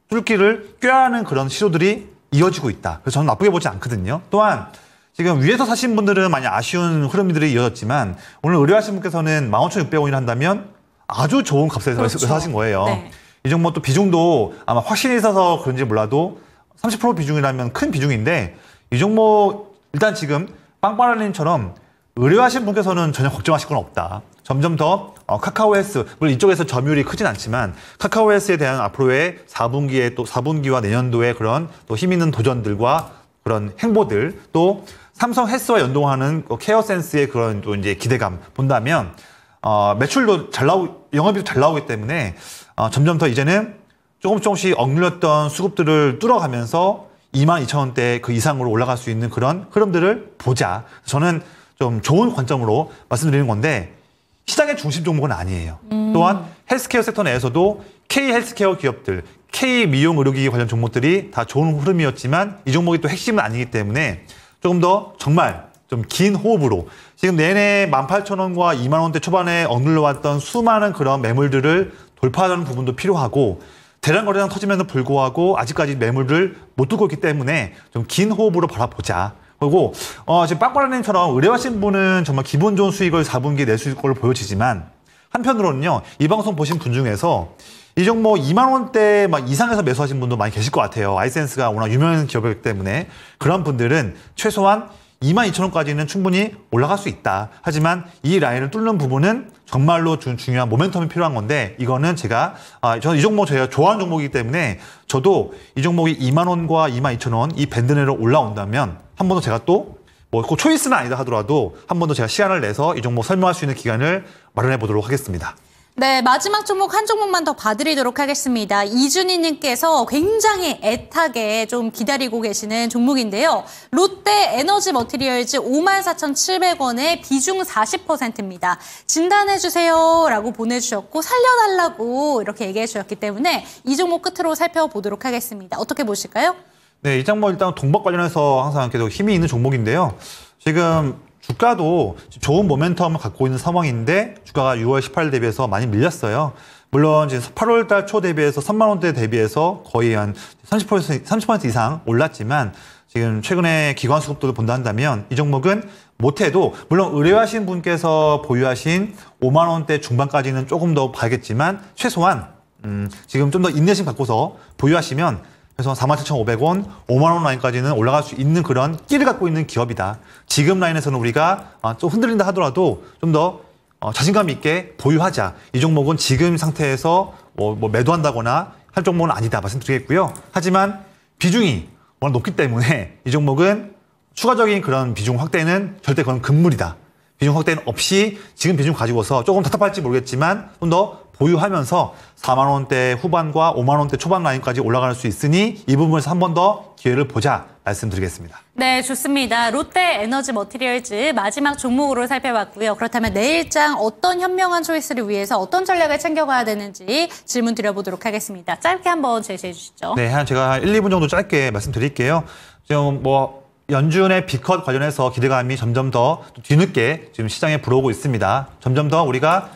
뚫기를 꾀하는 그런 시도들이 이어지고 있다. 그래서 저는 나쁘게 보지 않거든요. 또한 지금 위에서 사신 분들은 많이 아쉬운 흐름들이 이어졌지만 오늘 의뢰하신 분께서는 15,600원이라 한다면 아주 좋은 값에 그렇죠. 사신 거예요. 네. 이 종목 또 비중도 아마 확신이 있어서 그런지 몰라도 30% 비중이라면 큰 비중인데 이 종목 일단 지금 빵빠라님처럼 의뢰하신 분께서는 전혀 걱정하실 건 없다. 점점 더 카카오 헬스, 물론 이쪽에서 점유율이 크진 않지만 카카오 헬스에 대한 앞으로의 4분기에 또 4분기와 내년도의 그런 또 힘 있는 도전들과 그런 행보들 또 삼성 헬스와 연동하는 케어센스의 그런 또 이제 기대감 본다면 매출도 영업이익도 잘 나오기 때문에 점점 더 이제는 조금씩 억눌렸던 수급들을 뚫어가면서 22,000원대 그 이상으로 올라갈 수 있는 그런 흐름들을 보자. 저는 좀 좋은 관점으로 말씀드리는 건데 시장의 중심 종목은 아니에요. 또한 헬스케어 섹터 내에서도 K 헬스케어 기업들, K 미용 의료기기 관련 종목들이 다 좋은 흐름이었지만 이 종목이 또 핵심은 아니기 때문에 조금 더 정말 좀 긴 호흡으로 지금 내내 18,000원과 20,000원대 초반에 억눌러왔던 수많은 그런 매물들을 돌파하는 부분도 필요하고 대량 거래량 터짐에도 불구하고 아직까지 매물을 못 뚫고 있기 때문에 좀 긴 호흡으로 바라보자. 그리고 지금 빵빠라님처럼 의뢰하신 분은 정말 기분 좋은 수익을 4분기에 낼 수 있을 걸로 보여지지만 한편으로는요. 이 방송 보신 분 중에서 이 종목 2만 원대 막 이상에서 매수하신 분도 많이 계실 것 같아요. 아이센스가 워낙 유명한 기업이기 때문에 그런 분들은 최소한 22,000원까지는 충분히 올라갈 수 있다. 하지만 이 라인을 뚫는 부분은 정말로 중요한 모멘텀이 필요한 건데 이거는 제가 저는 이 종목 제가 좋아하는 종목이기 때문에 저도 이 종목이 2만 원과 22,000원 이 밴드 내로 올라온다면 한 번 더 제가 또 뭐 꼭 초이스는 아니다 하더라도 한 번 더 제가 시간을 내서 이 종목 설명할 수 있는 기간을 마련해 보도록 하겠습니다. 네, 마지막 종목 한 종목만 더 봐드리도록 하겠습니다. 이준희님께서 굉장히 애타게 좀 기다리고 계시는 종목인데요. 롯데 에너지 머티리얼즈 54,700원에 비중 40%입니다. 진단해주세요 라고 보내주셨고 살려달라고 이렇게 얘기해 주셨기 때문에 이 종목 끝으로 살펴보도록 하겠습니다. 어떻게 보실까요? 네, 이 종목 일단 동박 관련해서 항상 계속 힘이 있는 종목인데요. 지금 주가도 좋은 모멘텀을 갖고 있는 상황인데 주가가 6월 18일 대비해서 많이 밀렸어요. 물론 지금 8월 달 초 대비해서 3만 원대 대비해서 거의 한 30% 이상 올랐지만 지금 최근에 기관 수급도를 본다 한다면 이 종목은 못해도 물론 의뢰하신 분께서 보유하신 5만 원대 중반까지는 조금 더 봐야겠지만 최소한 지금 좀 더 인내심 갖고서 보유하시면 그래서 47,500원, 5만 원 라인까지는 올라갈 수 있는 그런 끼를 갖고 있는 기업이다. 지금 라인에서는 우리가 좀 흔들린다 하더라도 좀 더 자신감 있게 보유하자. 이 종목은 지금 상태에서 뭐 매도한다거나 할 종목은 아니다 말씀드리겠고요. 하지만 비중이 워낙 높기 때문에 이 종목은 추가적인 그런 비중 확대는 절대 그건 금물이다. 비중 확대는 없이 지금 비중 가지고서 조금 답답할지 모르겠지만 좀 더 보유하면서 4만 원대 후반과 5만 원대 초반 라인까지 올라갈 수 있으니 이 부분에서 한 번 더 기회를 보자 말씀드리겠습니다. 네, 좋습니다. 롯데 에너지 머티리얼즈 마지막 종목으로 살펴봤고요. 그렇다면 내일장 어떤 현명한 초이스를 위해서 어떤 전략을 챙겨가야 되는지 질문 드려보도록 하겠습니다. 짧게 한번 제시해 주시죠. 네, 제가 한 1, 2분 정도 짧게 말씀드릴게요. 지금 연준의 B컷 관련해서 기대감이 점점 더 뒤늦게 지금 시장에 불어오고 있습니다. 점점 더 우리가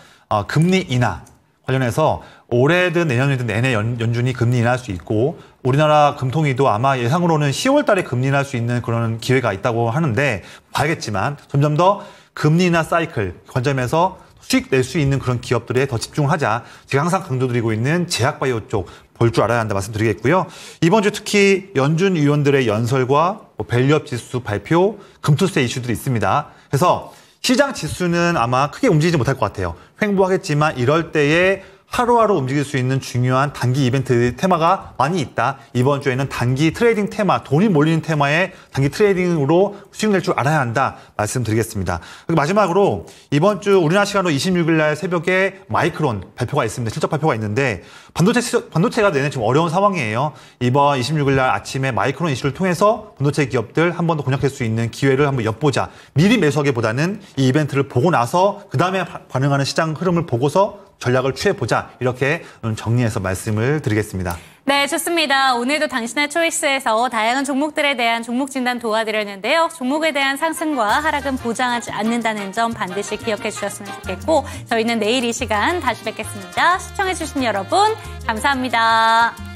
금리 인하 관련해서 올해든 내년이든 내내 연준이 금리 인하할 수 있고 우리나라 금통위도 아마 예상으로는 10월 달에 금리 인하할 수 있는 그런 기회가 있다고 하는데 봐야겠지만 점점 더 금리 인하 사이클 관점에서 수익 낼 수 있는 그런 기업들에 더 집중하자. 제가 항상 강조드리고 있는 제약바이오 쪽 볼 줄 알아야 한다 말씀드리겠고요. 이번 주 특히 연준 위원들의 연설과 밸류업 지수 발표, 금투세 이슈들이 있습니다. 그래서 시장 지수는 아마 크게 움직이지 못할 것 같아요. 횡보하겠지만 이럴 때에 하루하루 움직일 수 있는 중요한 단기 이벤트 테마가 많이 있다. 이번 주에는 단기 트레이딩 테마, 돈이 몰리는 테마에 단기 트레이딩으로 수익 낼 줄 알아야 한다 말씀드리겠습니다. 그리고 마지막으로 이번 주 우리나라 시간으로 26일 날 새벽에 마이크론 발표가 있습니다. 실적 발표가 있는데 반도체가 내내 지금 어려운 상황이에요. 이번 26일 날 아침에 마이크론 이슈를 통해서 반도체 기업들 한 번 더 공략할 수 있는 기회를 한번 엿보자. 미리 매수하기보다는 이 이벤트를 보고 나서 그 다음에 반응하는 시장 흐름을 보고서 전략을 취해보자. 이렇게 정리해서 말씀을 드리겠습니다. 네, 좋습니다. 오늘도 당신의 초이스에서 다양한 종목들에 대한 종목 진단 도와드렸는데요. 종목에 대한 상승과 하락은 보장하지 않는다는 점 반드시 기억해 주셨으면 좋겠고 저희는 내일 이 시간 다시 뵙겠습니다. 시청해 주신 여러분 감사합니다.